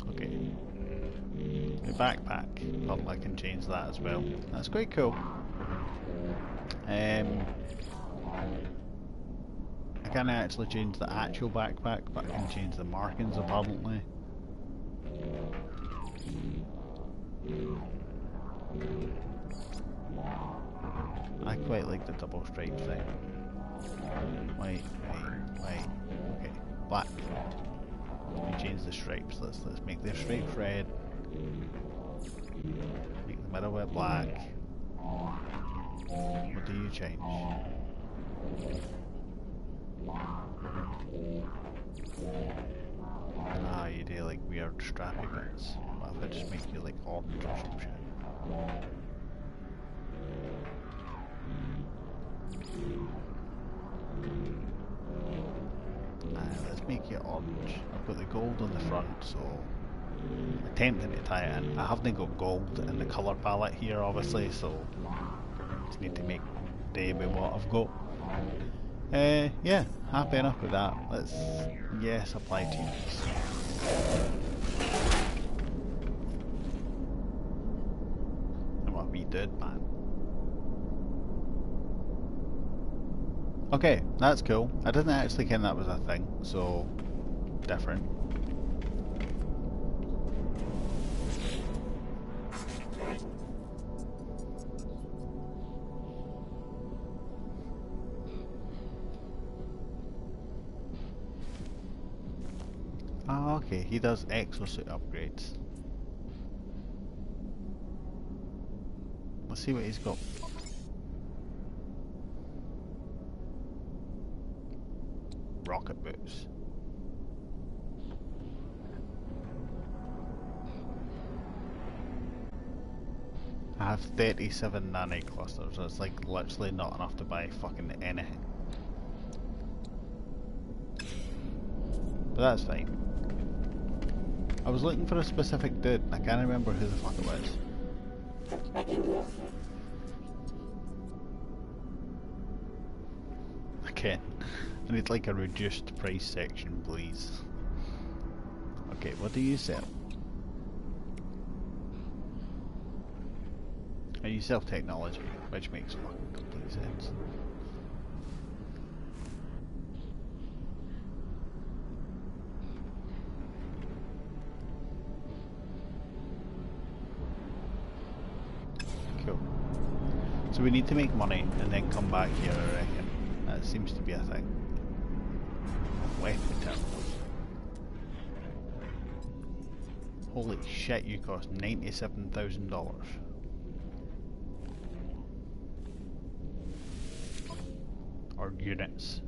Okay. The backpack, but I can change that as well. That's quite cool. I can't actually change the actual backpack, but I can change the markings apparently. I quite like the double stripe thing. Wait. Okay, black. We change the stripes. Let's make the stripes red. Make the middle bit black. What do you change? Ah, you do like weird strappy bits. What if I just make you like orange or some shit? Let's make it orange. I've got the gold on the front, so I'm attempting to tie it in. I haven't got gold in the colour palette here, obviously, so just need to make do with what I've got. Yeah, happy enough with that. Let's, yes, apply teams. And what we did, man. Okay, that's cool. I didn't actually ken that was a thing, so different. Oh, okay, he does exosuit upgrades. Let's see what he's got. Rocket boots. I have 37 nanite clusters, so it's like literally not enough to buy fucking anything. But that's fine. I was looking for a specific dude, I can't remember who the fuck it was. Again, I need like a reduced price section, please. Okay, what do you sell? You sell technology, which makes fucking complete sense. Cool. So we need to make money and then come back here, I reckon. That seems to be a thing. Weapon terminals. Holy shit, you cost $97,000. Or units.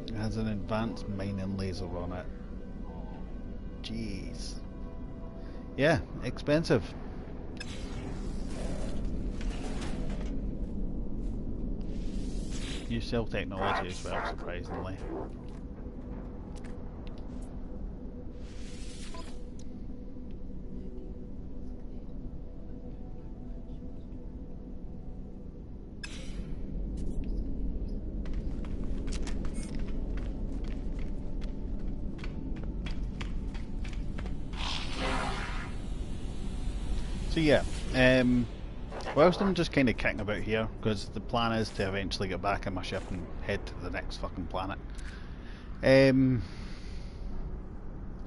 It has an advanced mining laser on it. Jeez. Yeah, expensive. You sell technology as well, surprisingly. So yeah, whilst I'm just kind of kicking about here, because the plan is to eventually get back in my ship and head to the next fucking planet.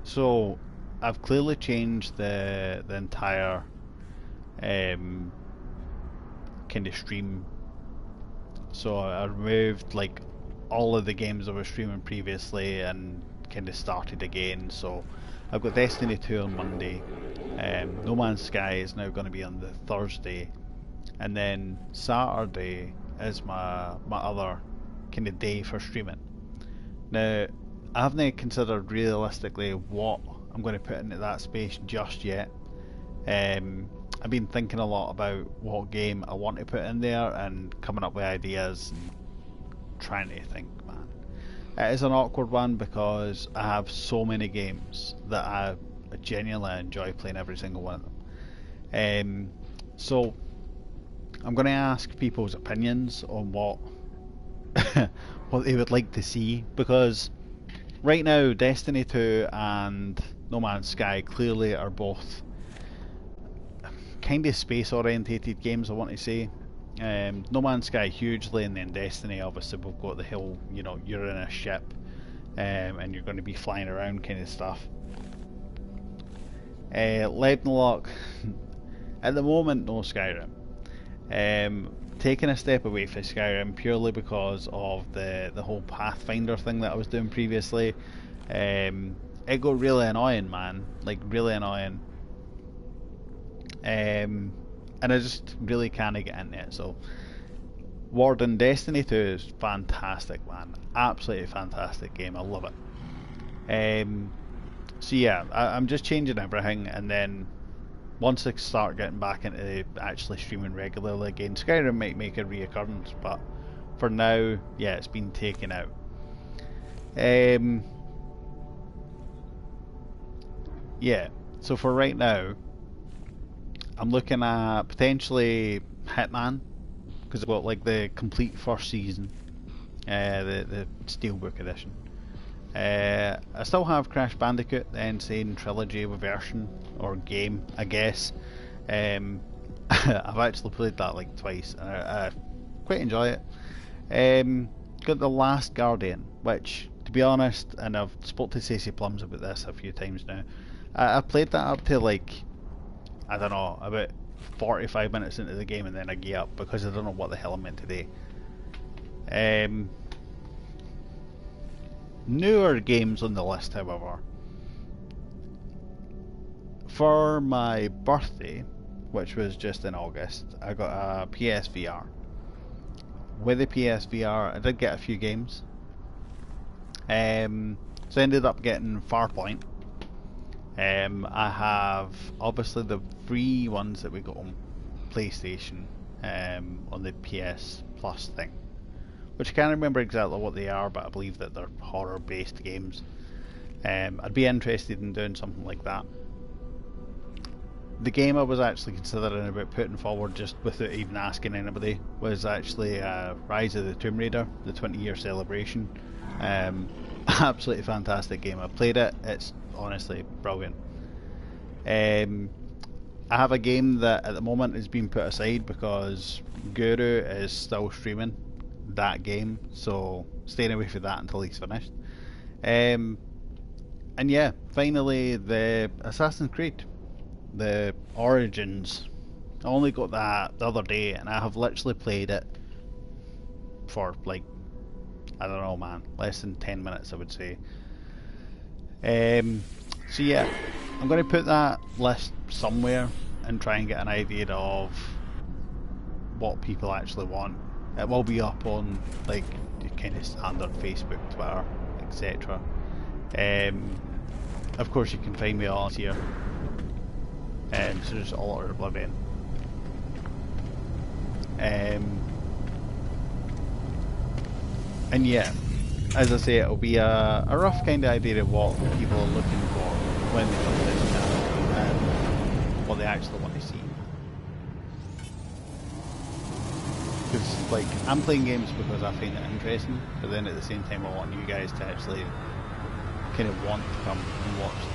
So I've clearly changed the entire kind of stream. So I removed like all of the games I was streaming previously and kind of started again. So I've got Destiny 2 on Monday. No Man's Sky is now going to be on the Thursday, and then Saturday is my other kind of day for streaming. Now, I haven't considered realistically what I'm going to put into that space just yet. I've been thinking a lot about what game I want to put in there and coming up with ideas and trying to think, man. It is an awkward one because I have so many games that I genuinely enjoy playing every single one of them. So I'm going to ask people's opinions on what what they would like to see, because right now Destiny 2 and No Man's Sky clearly are both kind of space orientated games, I want to say. No Man's Sky hugely, and then Destiny obviously we've got the whole, you know, you're in a ship and you're going to be flying around kind of stuff. Leibnlock, at the moment, no Skyrim. Taking a step away from Skyrim purely because of the whole Pathfinder thing that I was doing previously. It got really annoying, man, like really annoying. And I just really can't get into it. So Warden Destiny 2 is fantastic, man, absolutely fantastic game, I love it. So yeah, I'm just changing everything, and then once I start getting back into actually streaming regularly again, Skyrim might make a reoccurrence, but for now, yeah, it's been taken out. Yeah, so for right now, I'm looking at potentially Hitman, because I've got like the complete first season, the Steelbook edition. I still have Crash Bandicoot, the Insane Trilogy version, or game, I guess. I've actually played that like twice, and I quite enjoy it. Got The Last Guardian, which, to be honest, and I've spoke to Stacey Plums about this a few times now, I played that up to like, I don't know, about 45 minutes into the game, and then I gave up because I don't know what the hell I'm meant to do. Newer games on the list, however. For my birthday, which was just in August, I got a PSVR. With the PSVR, I did get a few games. So I ended up getting Farpoint. I have obviously the free ones that we got on PlayStation, on the PS Plus thing, which I can't remember exactly what they are, but I believe that they're horror based games. I'd be interested in doing something like that. The game I was actually considering about putting forward just without even asking anybody was actually Rise of the Tomb Raider, the 20-year celebration. Absolutely fantastic game. I played it, it's honestly brilliant. I have a game that at the moment is being put aside because Guru is still streaming that game, so staying away from that until he's finished. And yeah, finally the Assassin's Creed, the Origins. I only got that the other day and I have literally played it for like, I don't know man, less than 10 minutes I would say. So yeah, I'm going to put that list somewhere and try and get an idea of what people actually want. It will be up on like your kind of standard Facebook, Twitter, etc. Of course you can find me on here. So just all out of oblivion. And yeah, as I say, it'll be a rough kind of idea of what people are looking for when they come to this channel and what they actually want to see. Because like, I'm playing games because I find it interesting, but then at the same time I want you guys to actually kind of want to come and watch them.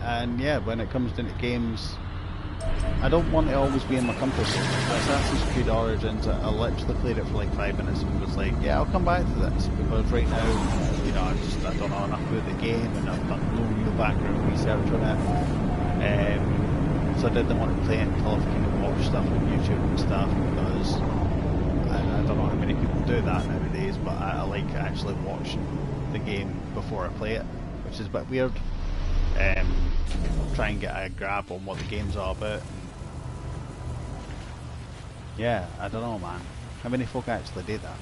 And yeah, when it comes to games, I don't want to always be in my comfort zone. Assassin's Creed Origins, I literally played it for like 5 minutes and was like, yeah, I'll come back to this, because right now, you know, I don't know enough about the game and I've done no real background research on it. So I didn't want to play it until I've kind of watched stuff on YouTube and stuff, because I don't know how many people do that nowadays, but I like actually watching the game before I play it, which is a bit weird. Try and get a grab on what the game's all about. Yeah, I don't know man. How many folk actually did that?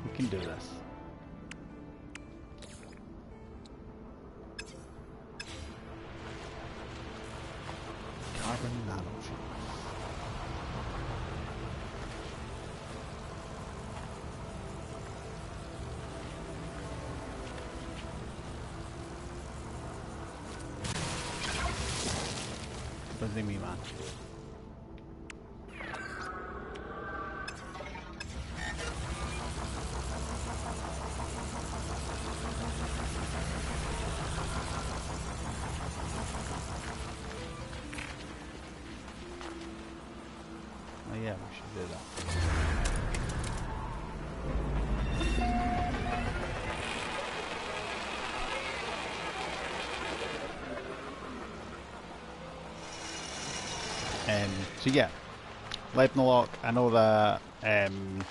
We can do this. Carbon nanotubes. What does it mean, man? Oh yeah, we should do that. So yeah, Leibnilock, I know that in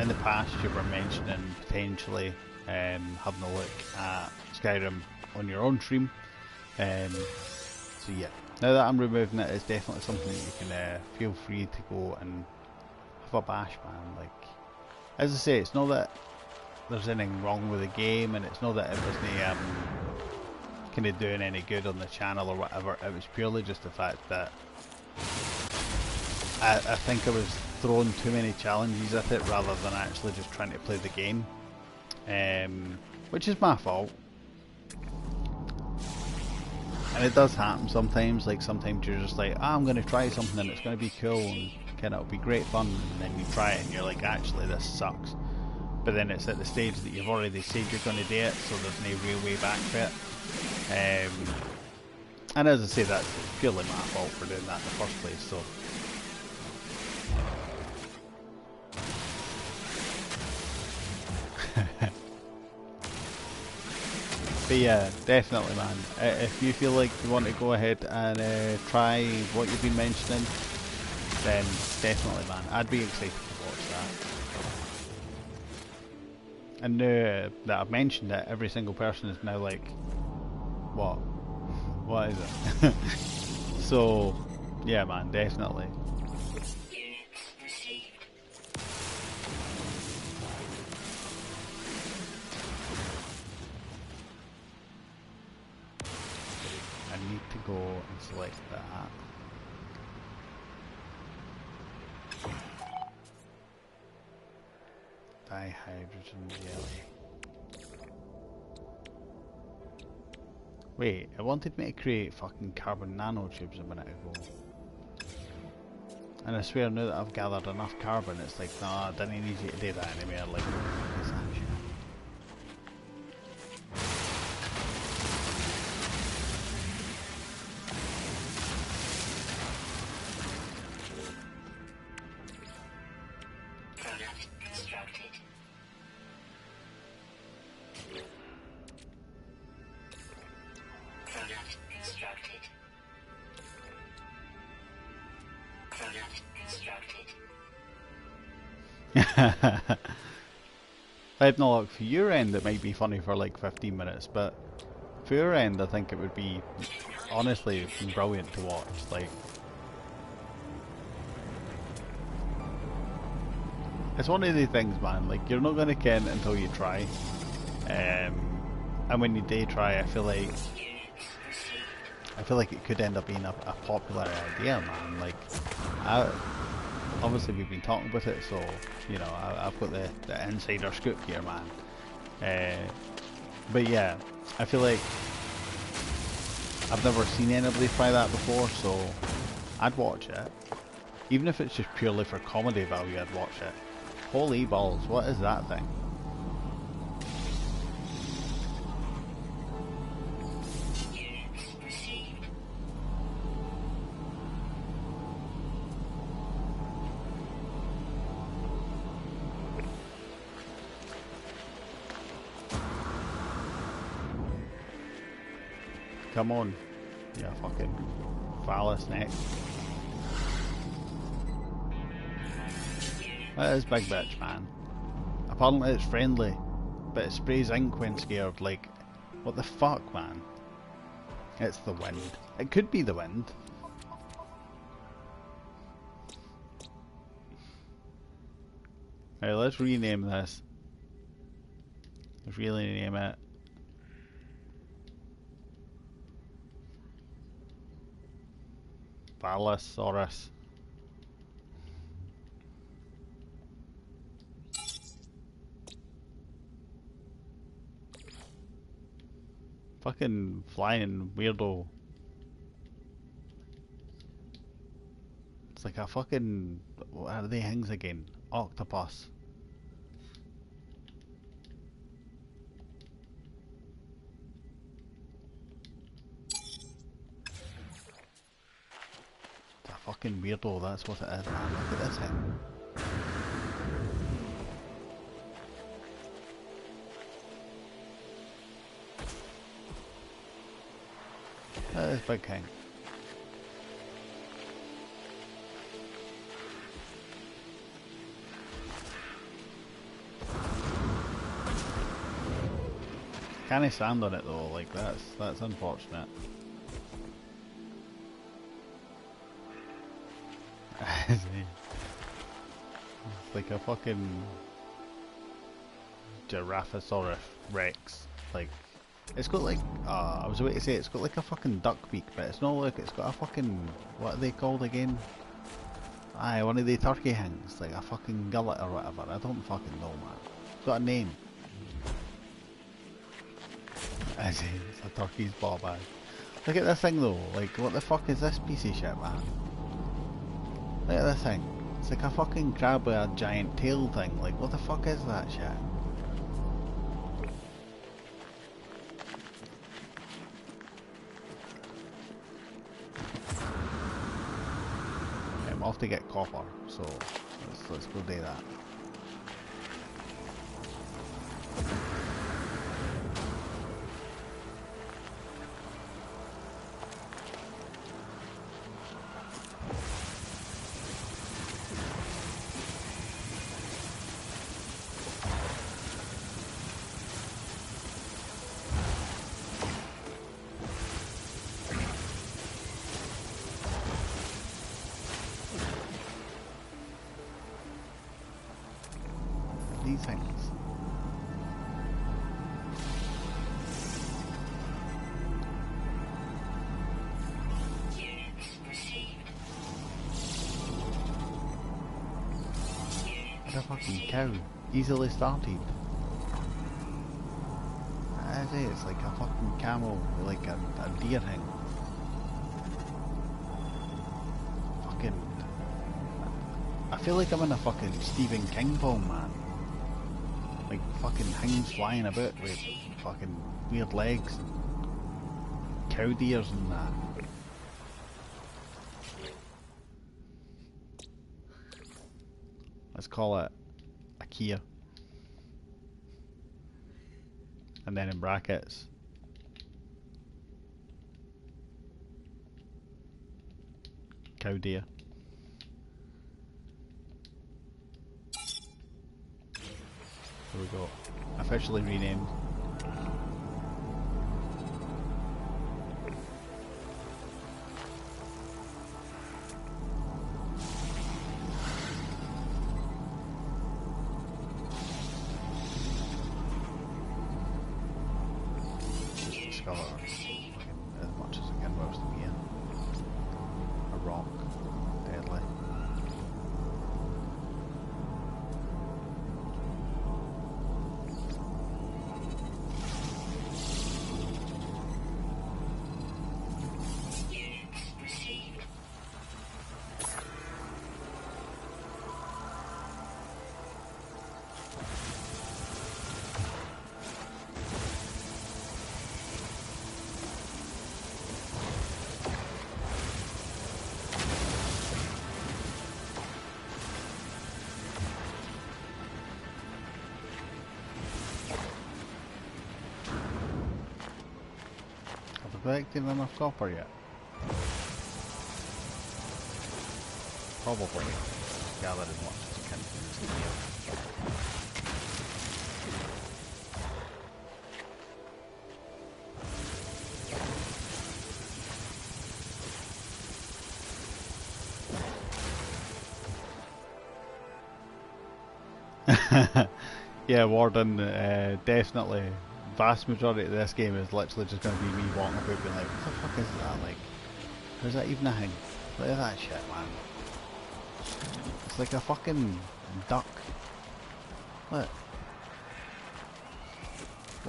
the past you were mentioning potentially having a look at Skyrim on your own stream. So yeah, now that I'm removing it, it's definitely something that you can feel free to go and have a bash, man. Like, as I say, it's not that there's anything wrong with the game, and it's not that it wasn't kind of doing any good on the channel or whatever. It was purely just the fact that I think I was throwing too many challenges at it rather than actually just trying to play the game, which is my fault. And it does happen sometimes, like sometimes you're just like, I'm going to try something and it's going to be cool and kind of it'll be great fun, and then you try it and you're like, actually this sucks. But then it's at the stage that you've already said you're going to do it, so there's no real way back for it. And as I say, that's purely my fault for doing that in the first place, so. But yeah, definitely man, if you feel like you want to go ahead and try what you've been mentioning, then definitely man, I'd be excited to watch And now that I've mentioned it, every single person is now like, what? What is it? So, yeah, man, definitely. Units received. I need to go and select that. Dihydrogen jelly. Wait, it wanted me to create fucking carbon nanotubes a minute ago. And I swear now that I've gathered enough carbon, it's like, nah, I didn't need you to do that anymore. Like, what is that shit? Product constructed. Product constructed. Product constructed. If I had no luck for your end, it might be funny for like 15 minutes, but for your end, I think it would be honestly brilliant to watch. Like, it's one of the things, man. Like, you're not gonna ken until you try, and when you do try, I feel like it could end up being a popular idea, man. Like, obviously we've been talking about it, so you know I've got the insider scoop here, man. But yeah, I feel like I've never seen anybody try that before, so I'd watch it. Even if it's just purely for comedy value, I'd watch it. Holy balls, what is that thing? Units received. Come on, yeah, fucking phallus neck. That is big bitch, man. Apparently it's friendly, but it sprays ink when scared. Like, what the fuck, man? It's the wind. It could be the wind. Right, let's rename this. Let's really name it. Phallosaurus. Fucking flying weirdo. It's like a fucking... what are they things again? Octopus. It's a fucking weirdo, that's what it is, man. Look at this thing. That is big king. Can I stand on it though? Like that's unfortunate. It's like a fucking Giraffosaurus Rex. Like, it's got like I was about to say it's got like a fucking duck beak, but it's not like it's got a fucking, what are they called again? Aye, one of the turkey things, like a fucking gullet or whatever. I don't fucking know, man. It's got a name. It's a turkey's ball bag. Look at this thing though, like what the fuck is this piece of shit, man? Look at this thing. It's like a fucking crab with a giant tail thing, like what the fuck is that shit? I'm off to get copper, so let's go do that. these things. What a fucking cow. Easily started. That's it, it's like a fucking camel, like a deer thing. Fucking... I feel like I'm in a fucking Stephen King film, man. Like fucking things flying about with fucking weird legs and cow deers and that. Let's call it a Kia. And then in brackets, cow deer. There we go. Officially renamed. Discover as much as I can whilst I'm here. A rock. Deadly. Collected enough copper yet? Probably. Gather as much as I can from this video. Yeah, Warden, definitely. Vast majority of this game is literally just going to be me walking about being like, what the fuck is that? Like, is that even a thing? Look at that shit, man. It's like a fucking duck. Look.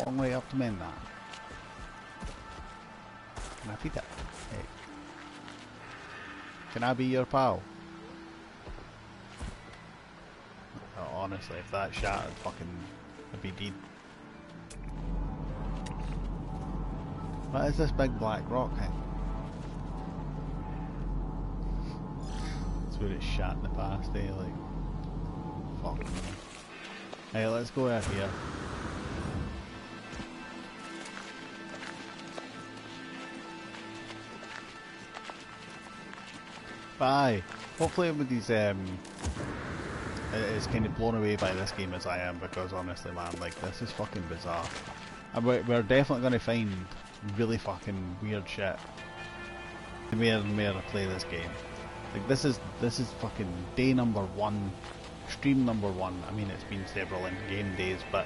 Long way up to mend that. Can I feed it? Hey. Can I be your pal? Oh, honestly, if that shattered, fucking, I'd be dead. What is this big black rock thing? That's where it's shot in the past, eh? Like, fuck. Hey, let's go out here. Bye. Hopefully everybody's is kind of blown away by this game as I am, because honestly, man, like, this is fucking bizarre. And we're definitely going to find really fucking weird shit the more and more I play this game. Like, this is fucking day number 1, stream number 1. I mean, it's been several in-game days, but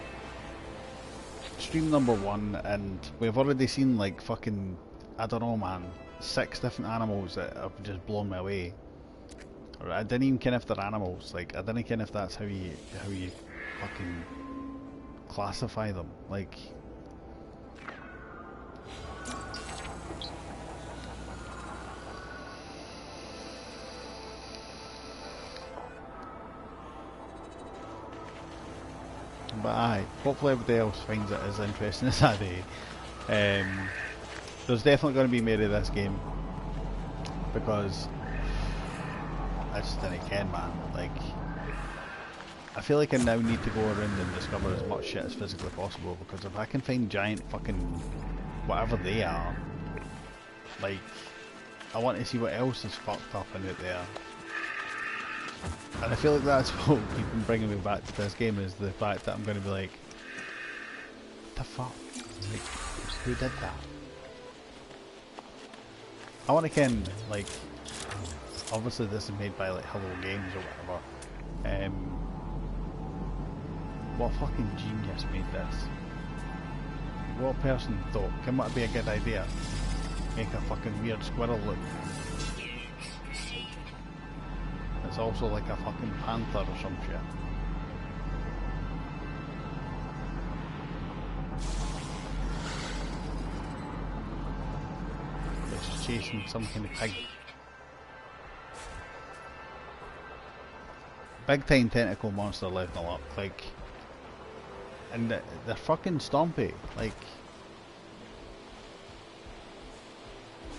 stream number 1, and we've already seen like fucking, I don't know, man, 6 different animals that have just blown me away. Or I didn't even care if they're animals. Like, I didn't care if that's how you fucking classify them. Like, but aye, hopefully everybody else finds it as interesting as I do. There's definitely going to be more of this game, because I just didn't care, man. Like, I feel like I now need to go around and discover as much shit as physically possible, because if I can find giant fucking whatever they are, like, I want to see what else is fucked up and out there. And I feel like that's what keeps bringing me back to this game, is the fact that I'm going to be like, what the fuck? Like, who did that? I want to ken, like, obviously this is made by like Hello Games or whatever. What fucking genius made this? What person thought, can that be a good idea? Make a fucking weird squirrel look. It's also like a fucking panther or some shit. It's chasing some kind of pig. Big time tentacle monster level up, like, and they're fucking stompy, like,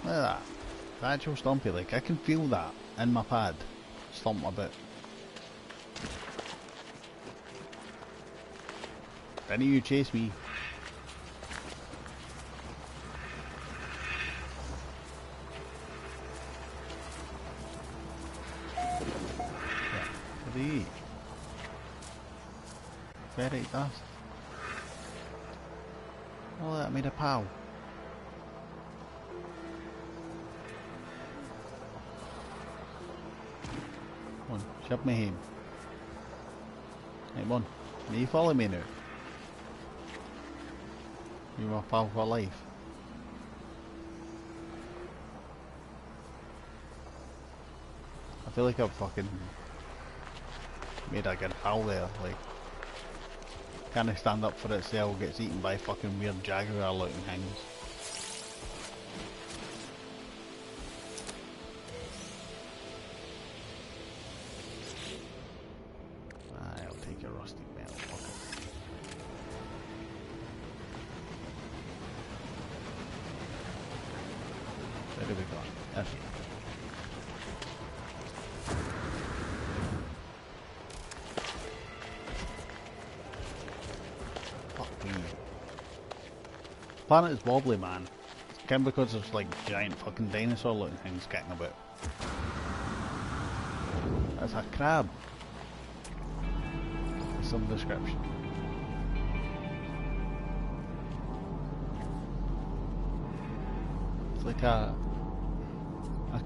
look at that, the actual stompy, like, I can feel that in my pad, stomp my bit. If any of you chase me, very fast. Oh, that made a pow. Come on, shove me home. Hey, come on, may you follow me now? You're my pal for life. I feel like I've fucking made a good pal there, like, can't stand up for itself, gets eaten by fucking weird jaguar looking things. I'll take a rusty metal, fuck it. Where have we gone? There. Planet is wobbly, man. It's kind of because there's like giant fucking dinosaur looking things getting about. That's a crab. Some description. It's like a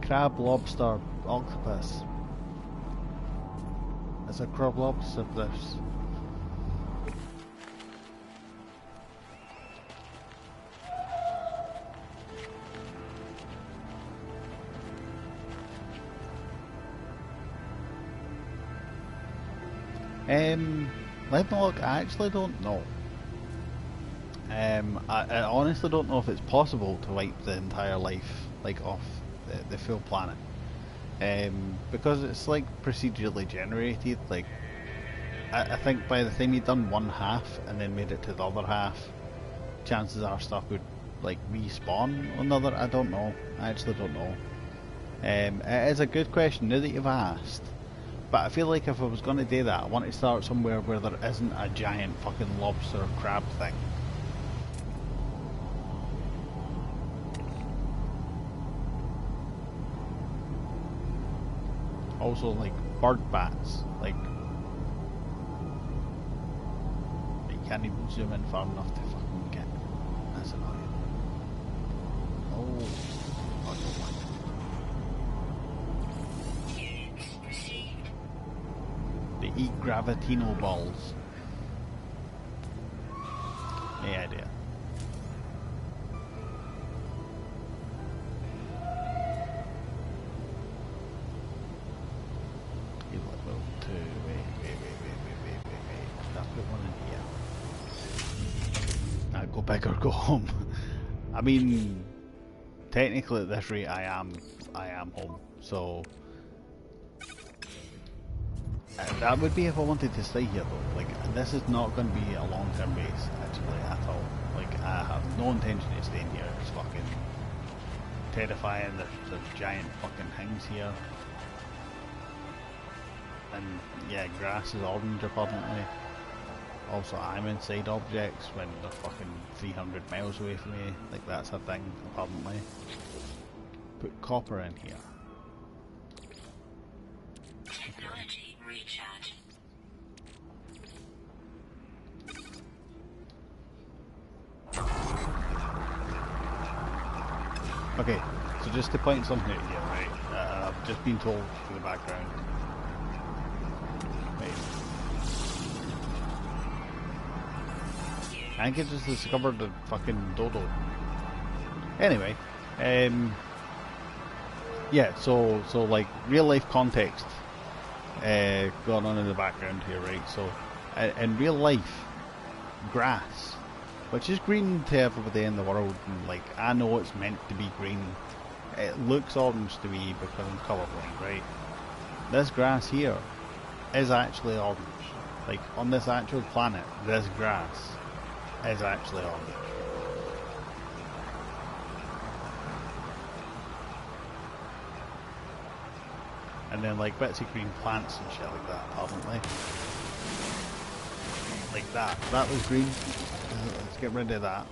crab, lobster, octopus. It's a crab lobster this. Let me look, I actually don't know. I honestly don't know if it's possible to wipe the entire life, like, off the full planet. Because it's like procedurally generated, like, I think by the time you've done one half and then made it to the other half, chances are stuff would, like, respawn on the other, I don't know, I actually don't know. It is a good question now that you've asked. But I feel like if I was going to do that, I want to start somewhere where there isn't a giant fucking lobster or crab thing. Also, like, bird bats, like, you can't even zoom in far enough to fucking get. That's annoying. Oh, fucking one. They eat gravitino balls. No idea. You level 2. Wait. I'll put one in here. Go big or go home. I mean, technically at this rate I am home, so that would be if I wanted to stay here though. Like, this is not going to be a long-term base actually at all. Like, I have no intention of staying here. It's fucking terrifying. There's giant fucking things here. And yeah, grass is orange apparently. Also, I'm inside objects when they're fucking 300 miles away from me. Like, that's a thing apparently. Put copper in here. Technology recharge. Okay, so just to point something out here, right? I've just been told through the background. Wait. I think I just discovered a fucking dodo. Anyway, yeah, so like real life context going on in the background here, right? So in real life, grass, which is green to everybody in the world, and like I know it's meant to be green, it looks orange to me because I'm colourblind, right? This grass here is actually orange. Like on this actual planet, this grass is actually orange. And then like bits of green plants and shit like that, apparently. Like that. That was green. Let's get rid of that.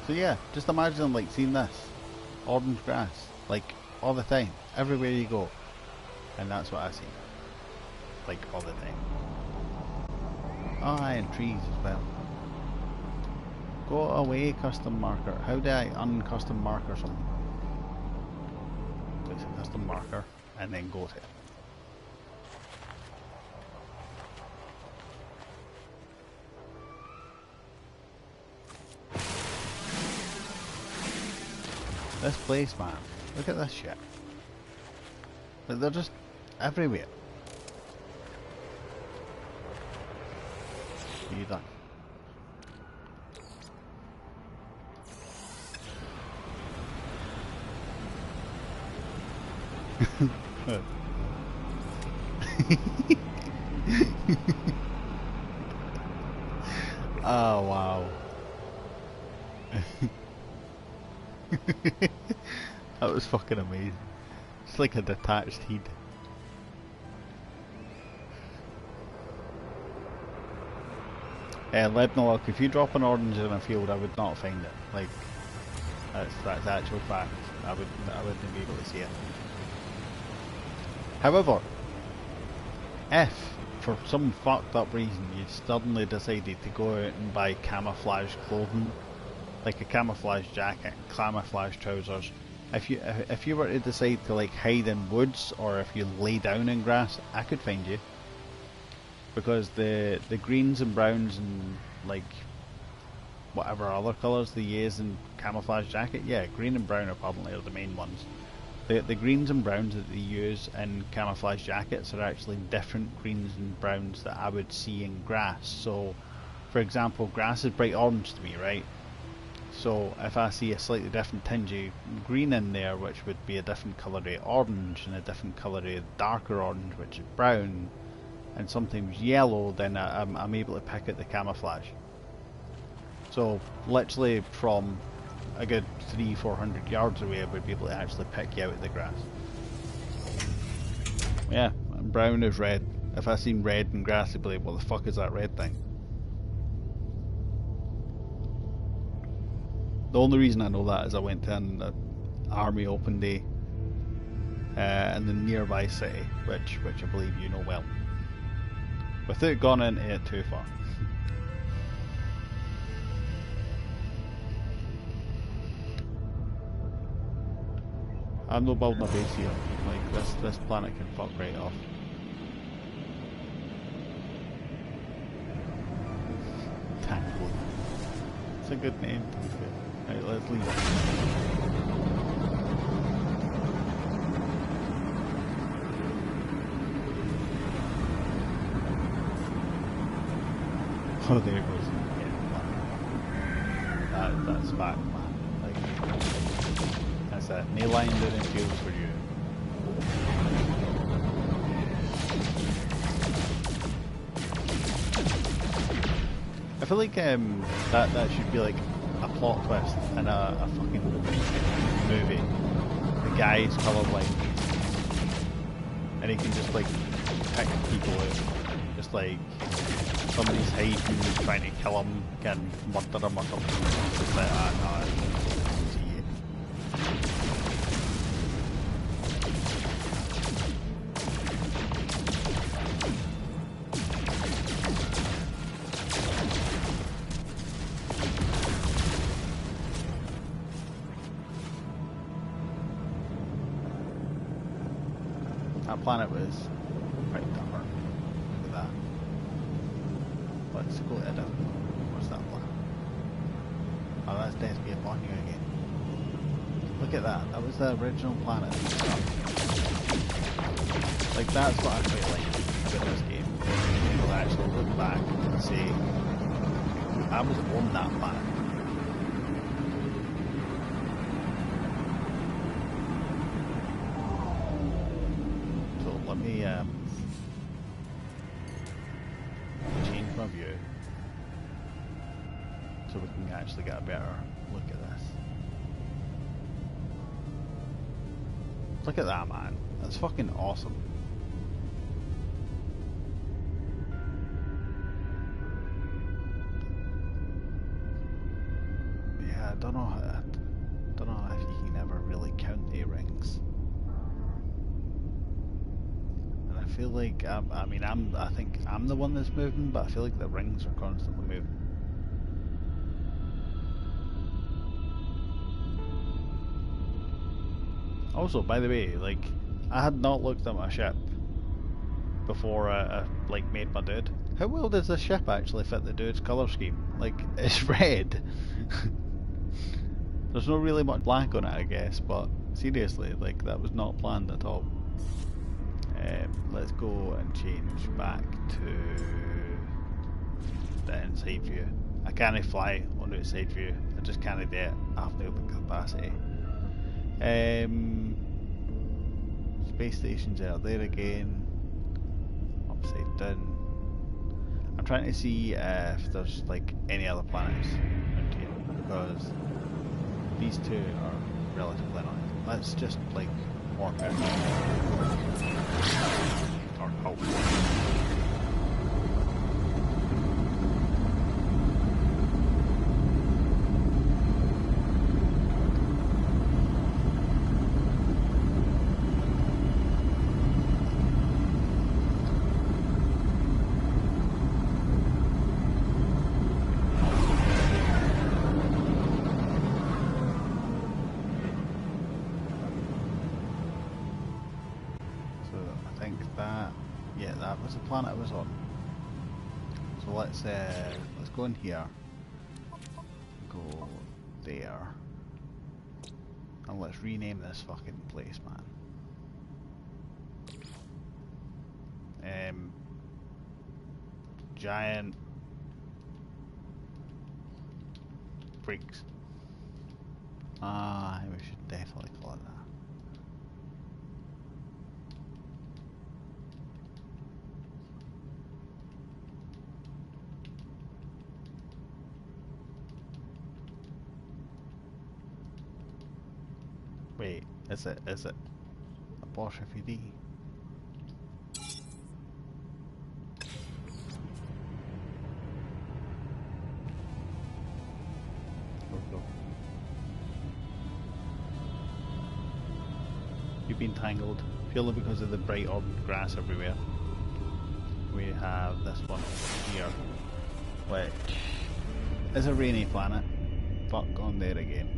So yeah, just imagine like seeing this. Orange grass. Like all the time. Everywhere you go. And that's what I see. Like all the time. Oh, and trees as well. Go away, custom marker. How do I uncustom marker something? Place a custom marker and then go to it. This place, man. Look at this shit. Like, they're just everywhere. Are you done? Oh wow. That was fucking amazing. It's like a detached heat. Lebanon, if you drop an orange in a field, I would not find it. Like, that's actual fact. I wouldn't be able to see it. However, if for some fucked up reason you suddenly decided to go out and buy camouflage clothing, like a camouflage jacket, camouflage trousers, if you were to decide to like hide in woods or if you lay down in grass, I could find you. Because the greens and browns and like whatever other colours they use in camouflage jacket, yeah, green and brown are probably the main ones. The greens and browns that they use in camouflage jackets are actually different greens and browns that I would see in grass. So, for example, grass is bright orange to me, right? So if I see a slightly different tinge of green in there, which would be a different colour of orange, and a different colour of darker orange, which is brown, and sometimes yellow, then I'm able to pick out the camouflage. So literally from a good 300-400 yards away I would be able to actually pick you out of the grass. Yeah, and brown is red. If I seen red in grass I'd be like, what the fuck is that red thing? The only reason I know that is I went to an army open day in the nearby city, which I believe you know well. Without going into it too far. I'm not building a base here. Like this planet can fuck right off. Tango. It's a good name. Right, let's leave it. Oh, there it goes. Yeah, that's back, man. Like, that's it. No lying down in fields for you. I feel like that should be like a plot twist in a fucking movie. The guy is colourblind, and he can just like pick people out, just like. Somebody's hiding, trying to kill him, can murder him or something. Just like that, no, see it. that planet was quite different. Look at that. Let's go to a different one. What's that planet? Oh, that's Destiny upon you again. Look at that. That was the original planet. Like, that's what I quite like about this game. You'll actually look back and say, I was on that planet. So let me change my view so we can actually get a better look at this. Look at that, man. That's fucking awesome. Yeah, I don't know if you can ever really count the rings. And I feel like I think I'm the one that's moving, but I feel like the rings are constantly moving. Also, by the way, like, I had not looked at my ship before I like made my dude. How well does this ship actually fit the dude's colour scheme? Like, it's red. There's not really much black on it, I guess, but seriously, like, that was not planned at all. Let's go and change back to the inside view. I can't fly on the side view. I just can't do it. I have the open capacity. Space stations are there again. Upside down. I'm trying to see if there's like any other planets around here, because these two are relatively annoying. Let's just like walk out. Or hope. That was the planet I was on. So let's go in here, go there, and let's rename this fucking place, man. Giant freaks. We should definitely call it that. Wait, is it apostrophe D? Go. You've been tangled purely because of the bright orange grass everywhere. We have this one here, which is a rainy planet. Fuck on there again.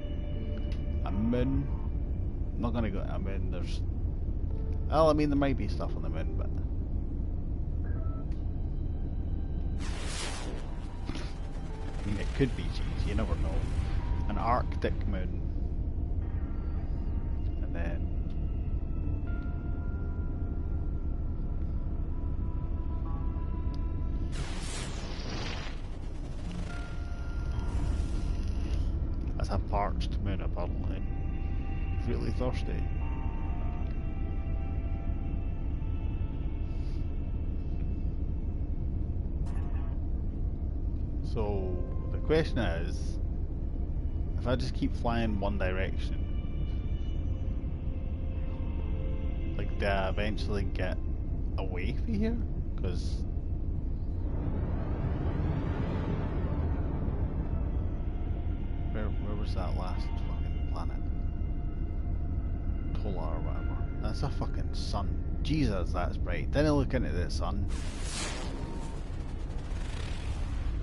A moon. I'm not gonna go. I mean, well, I mean, there might be stuff on the moon, but I mean, it could be. Geez, you never know. An Arctic moon, and then that's a parched moon, apparently. Really thirsty. So the question is, if I just keep flying one direction, like, do I eventually get away from here? Because where was that last fucking planet? Tola or whatever. That's a fucking sun. Jesus, that's bright. Didn't look into the sun.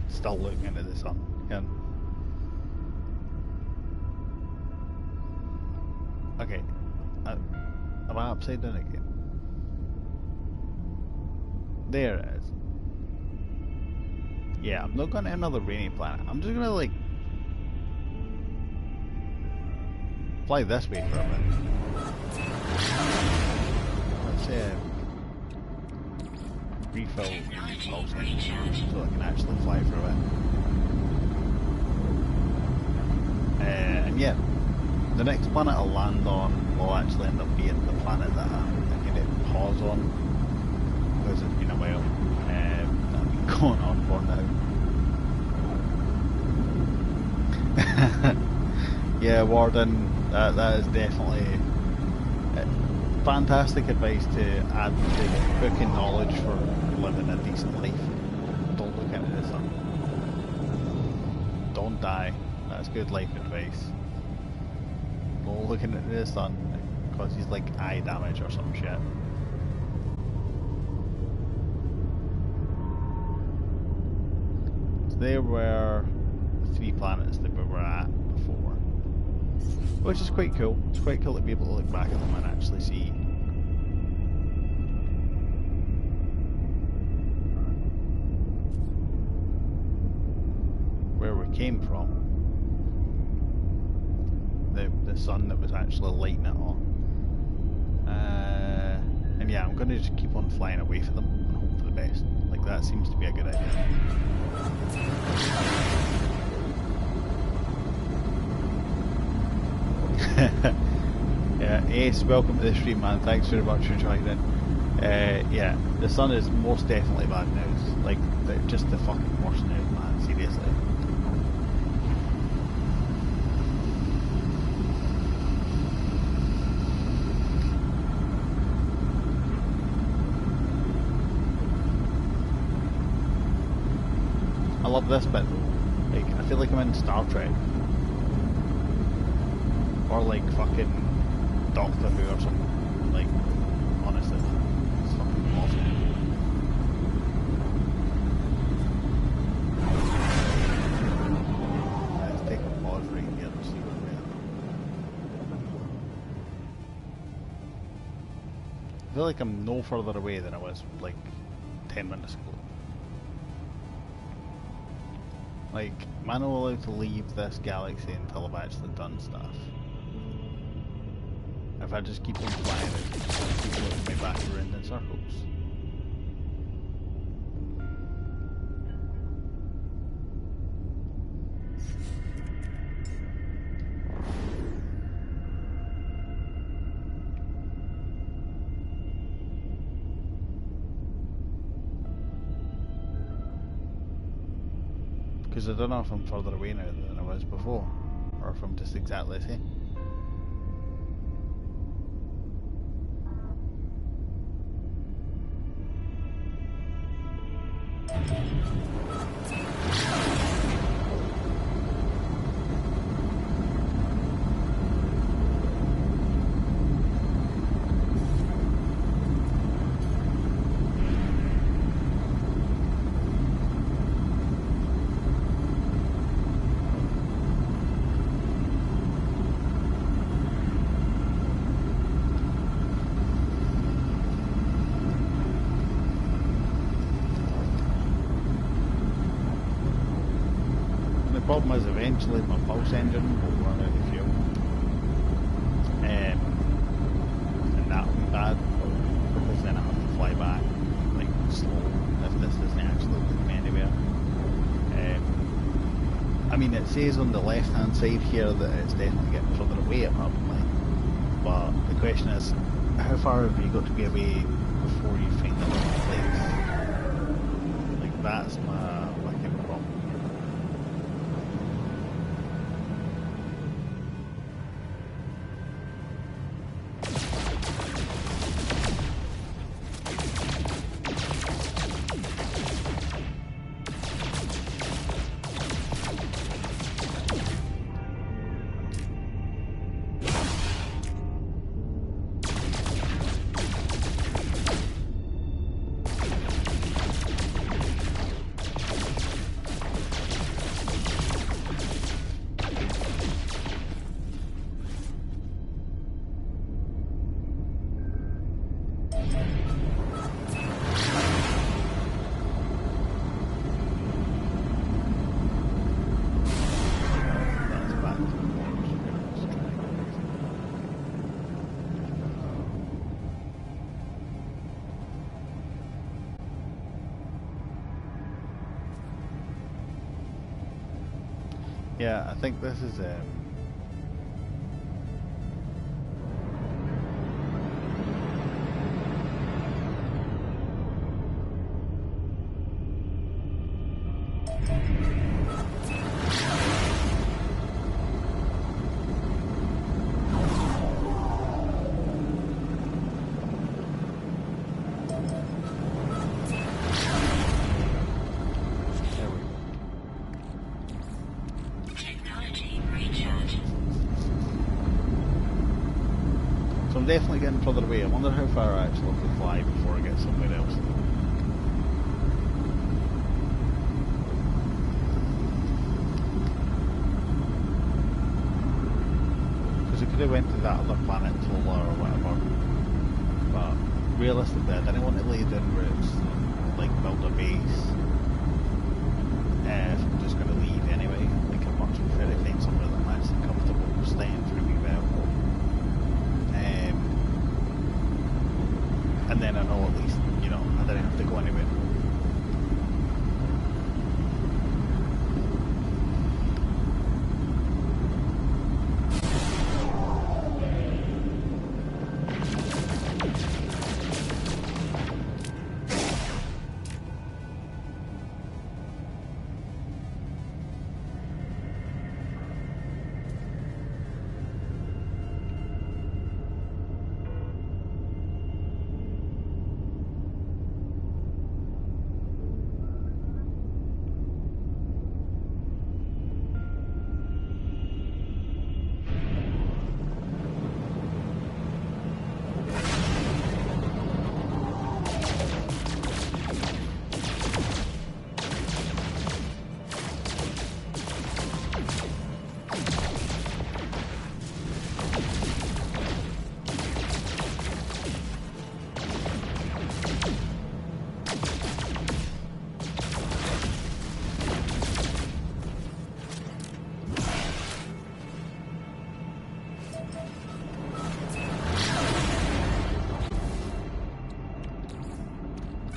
Still looking into the sun again. Okay. Am I upside down again? There it is. Yeah, I'm not going to another rainy planet. I'm just gonna like fly this way for a bit. Let's refill the pulse engine so I can actually fly for a bit. And yeah, the next planet I'll land on will actually end up being the planet that I kind of pause on because it's been a while. I've been going on for now. Yeah, Warden, that is definitely fantastic advice to add to booking knowledge for living a decent life. Don't look into the sun. Don't die. That's good life advice. Don't look into the sun because he's like eye damage or some shit. So there were the 3 planets that we were at before. Which is quite cool. It's quite cool to be able to look back at them and actually see where we came from. The sun that was actually lighting it on. And yeah, I'm going to just keep on flying away from them and hope for the best. Like, that seems to be a good idea. Yeah, Ace, welcome to the stream, man. Thanks very much for joining. Yeah, the sun is most definitely bad news. Like, just the fucking worst news, man. Seriously. I love this bit though. Like, I feel like I'm in Star Trek. Or like fucking Doctor Who or something. Like, honestly, it's fucking awesome. Let's take a pause right here and see what we have. I feel like I'm no further away than I was like 10 minutes ago. Like, am I not allowed to leave this galaxy until I've actually done stuff? If I just keep on flying, it keep looking me back around in circles. Because I don't know if I'm further away now than I was before, or if I'm just exactly the same. The problem is eventually my pulse engine will run out of fuel. And that will be bad because then I have to fly back like slow if this isn't actually taking me anywhere. I mean, it says on the left hand side here that it's definitely getting further away apparently, but the question is, how far have you got to be away before you find the right place? Like, that's my kind of problem. Yeah, I think this is there we go. Technology recharge. So I'm definitely getting further away. I wonder how far I actually have to fly before I get somewhere else. Because I could have went to that other planet, Tola or whatever. But realistically, I didn't want to lay down routes, like build a base. If I'm just going to leave anyway, like I'd much prefer to find somewhere that I'm actually comfortable staying for a wee while. And then I know at least, you know, I didn't have to go anywhere.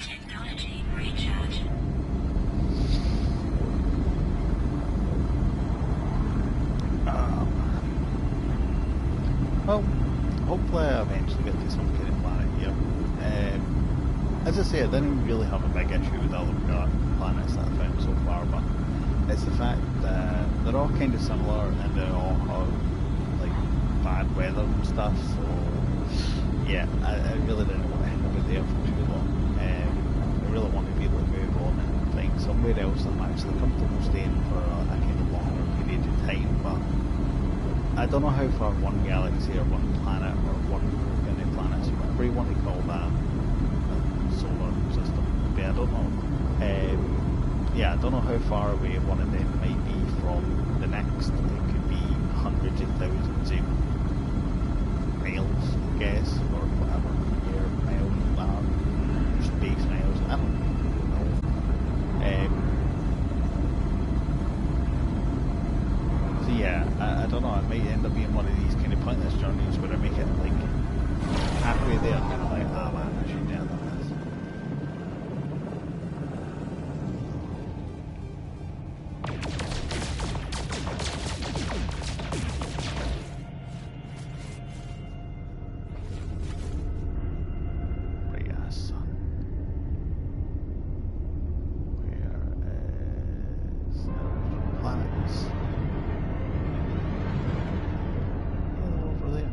Technology recharge. Well, hopefully I eventually get to some kind of planet here. As I say, I didn't really have a big issue with all the planets that I found so far, but it's the fact that they're all kind of similar and they all have like bad weather and stuff, so yeah, I really didn't want to hang over there for too long. I really want to be able to move on and find somewhere else that I'm actually comfortable staying for a kind of longer period of time, but I don't know how far one galaxy or one planet or one many planets, whatever you want to call that, solar system, maybe, I don't know. Yeah, I don't know how far away one of them might be from the next. It could be hundreds of thousands of miles, I guess, or whatever, air miles, space miles, I don't know. So yeah, I don't know, it might end up being one of these kind of pointless journeys where I make it like halfway there and I'm like, ah man, I should never done this. But yeah, son. Where is planets? Over there.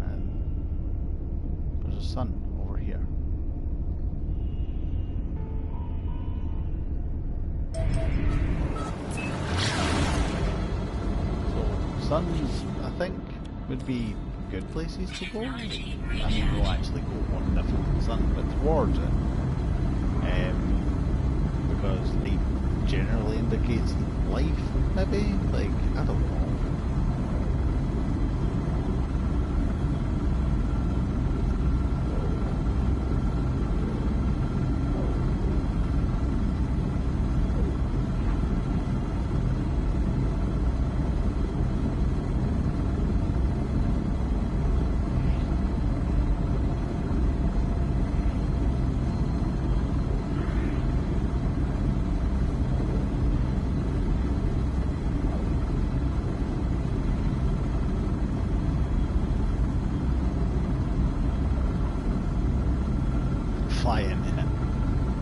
And there's a sun over here. So suns, I think, would be good places to go. I mean, we'll actually go one different sun, but towards it. Because light generally indicates life, maybe? Like, I don't know.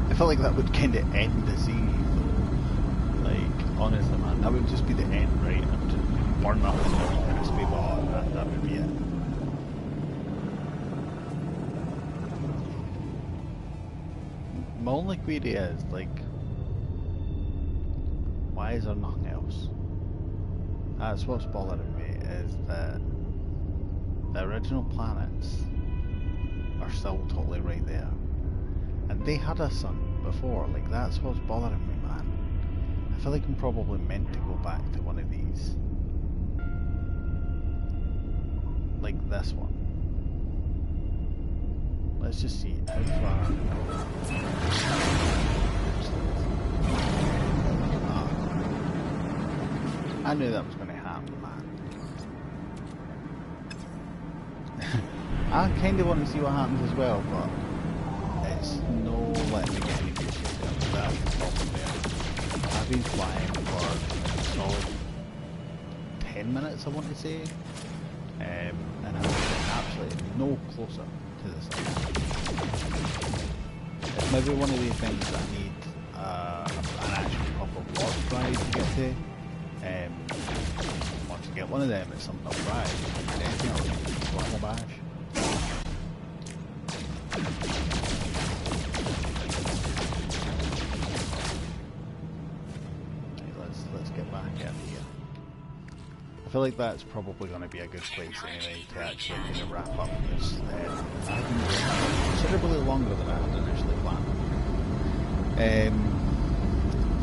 I felt like that would kind of end the series though. Like, honestly man, that would just be the end, right? I would just burn up and everything and be gone. That would be it. My only query is, like, why is there nothing else? That's what's bothering me, is that the original planets are still totally right there. And they had a sun before, like that's what's bothering me, man. I feel like I'm probably meant to go back to one of these. Like this one. Let's just see how far. I knew that was going to happen, man. I kind of want to see what happens as well, but it's no letting me get any good shit done. That's the problem there. I've been flying for a solid 10 minutes, I want to say, and I'm absolutely no closer to the sun. It's maybe one of these things that I need an actual proper warp ride to get to. Once you get one of them, it's something I'll ride. Definitely want a bash. Let's get back out of here. I feel like that's probably going to be a good place anyway to actually kind of wrap up this. I've been doing considerably longer than I had initially planned.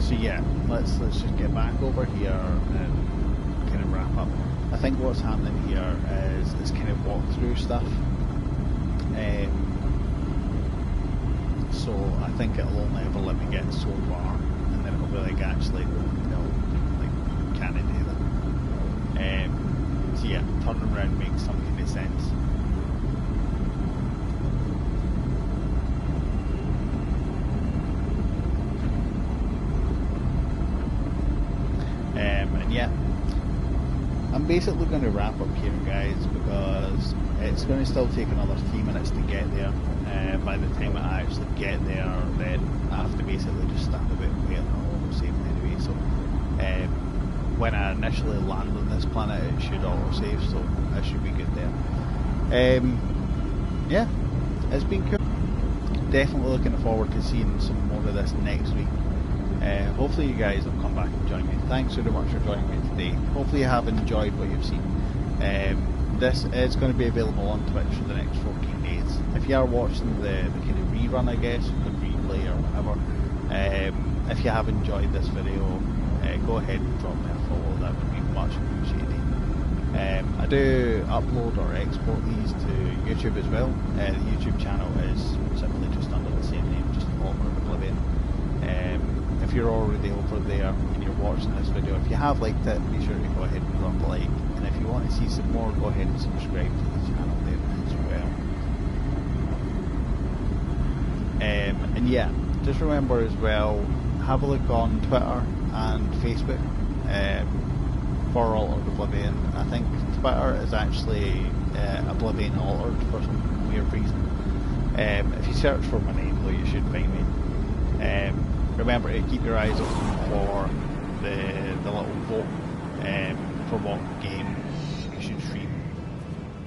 So yeah, let's just get back over here and kind of wrap up. I think what's happening here is this kind of walkthrough stuff. So I think it'll only ever let me get so far, and then it'll be like actually, like can I do that? So yeah, turning around makes some kind of sense. And yeah, I'm basically going to wrap up here, guys, because it's going to still take another 3 minutes to get there. By the time I actually get there, then I have to basically just stand a bit and wait on auto-save anyway. So when I initially land on this planet, it should auto-save, so I should be good there. Yeah, it's been cool. Definitely looking forward to seeing some more of this next week. Hopefully you guys will come back and join me. Thanks very much for joining me today. Hopefully you have enjoyed what you've seen. This is going to be available on Twitch for the next 14 days. If you are watching the kind of rerun, I guess, the replay or whatever, if you have enjoyed this video, go ahead and drop me a follow. That would be much appreciated. I do upload or export these to YouTube as well. The YouTube channel is simply just under the same name, just Oliver Oblivion. If you're already over there and you're watching this video, if you have liked it, be sure to go ahead and drop a like. And if you want to see some more, go ahead and subscribe to the channel there as well. And yeah, just remember as well, have a look on Twitter and Facebook for Altered Oblivion. I think Twitter is actually Oblivion Altered for some weird reason. If you search for my name though, you should find me. Remember to keep your eyes open for the little vote for what game you should stream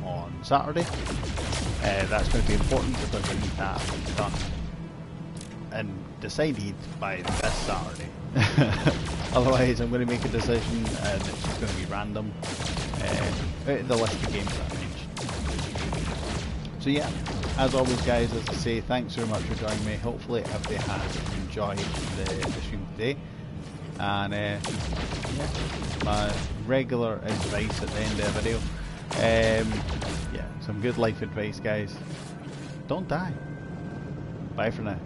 on Saturday. That's going to be important because I need that done and decided by this Saturday. Otherwise I'm going to make a decision and it's just going to be random out of the list of games that I mentioned. So yeah, as always guys, as I say, thanks very much for joining me. Hopefully everybody has enjoyed the stream today. And yeah, my regular advice at the end of the video. Yeah, some good life advice guys. Don't die. Bye for now.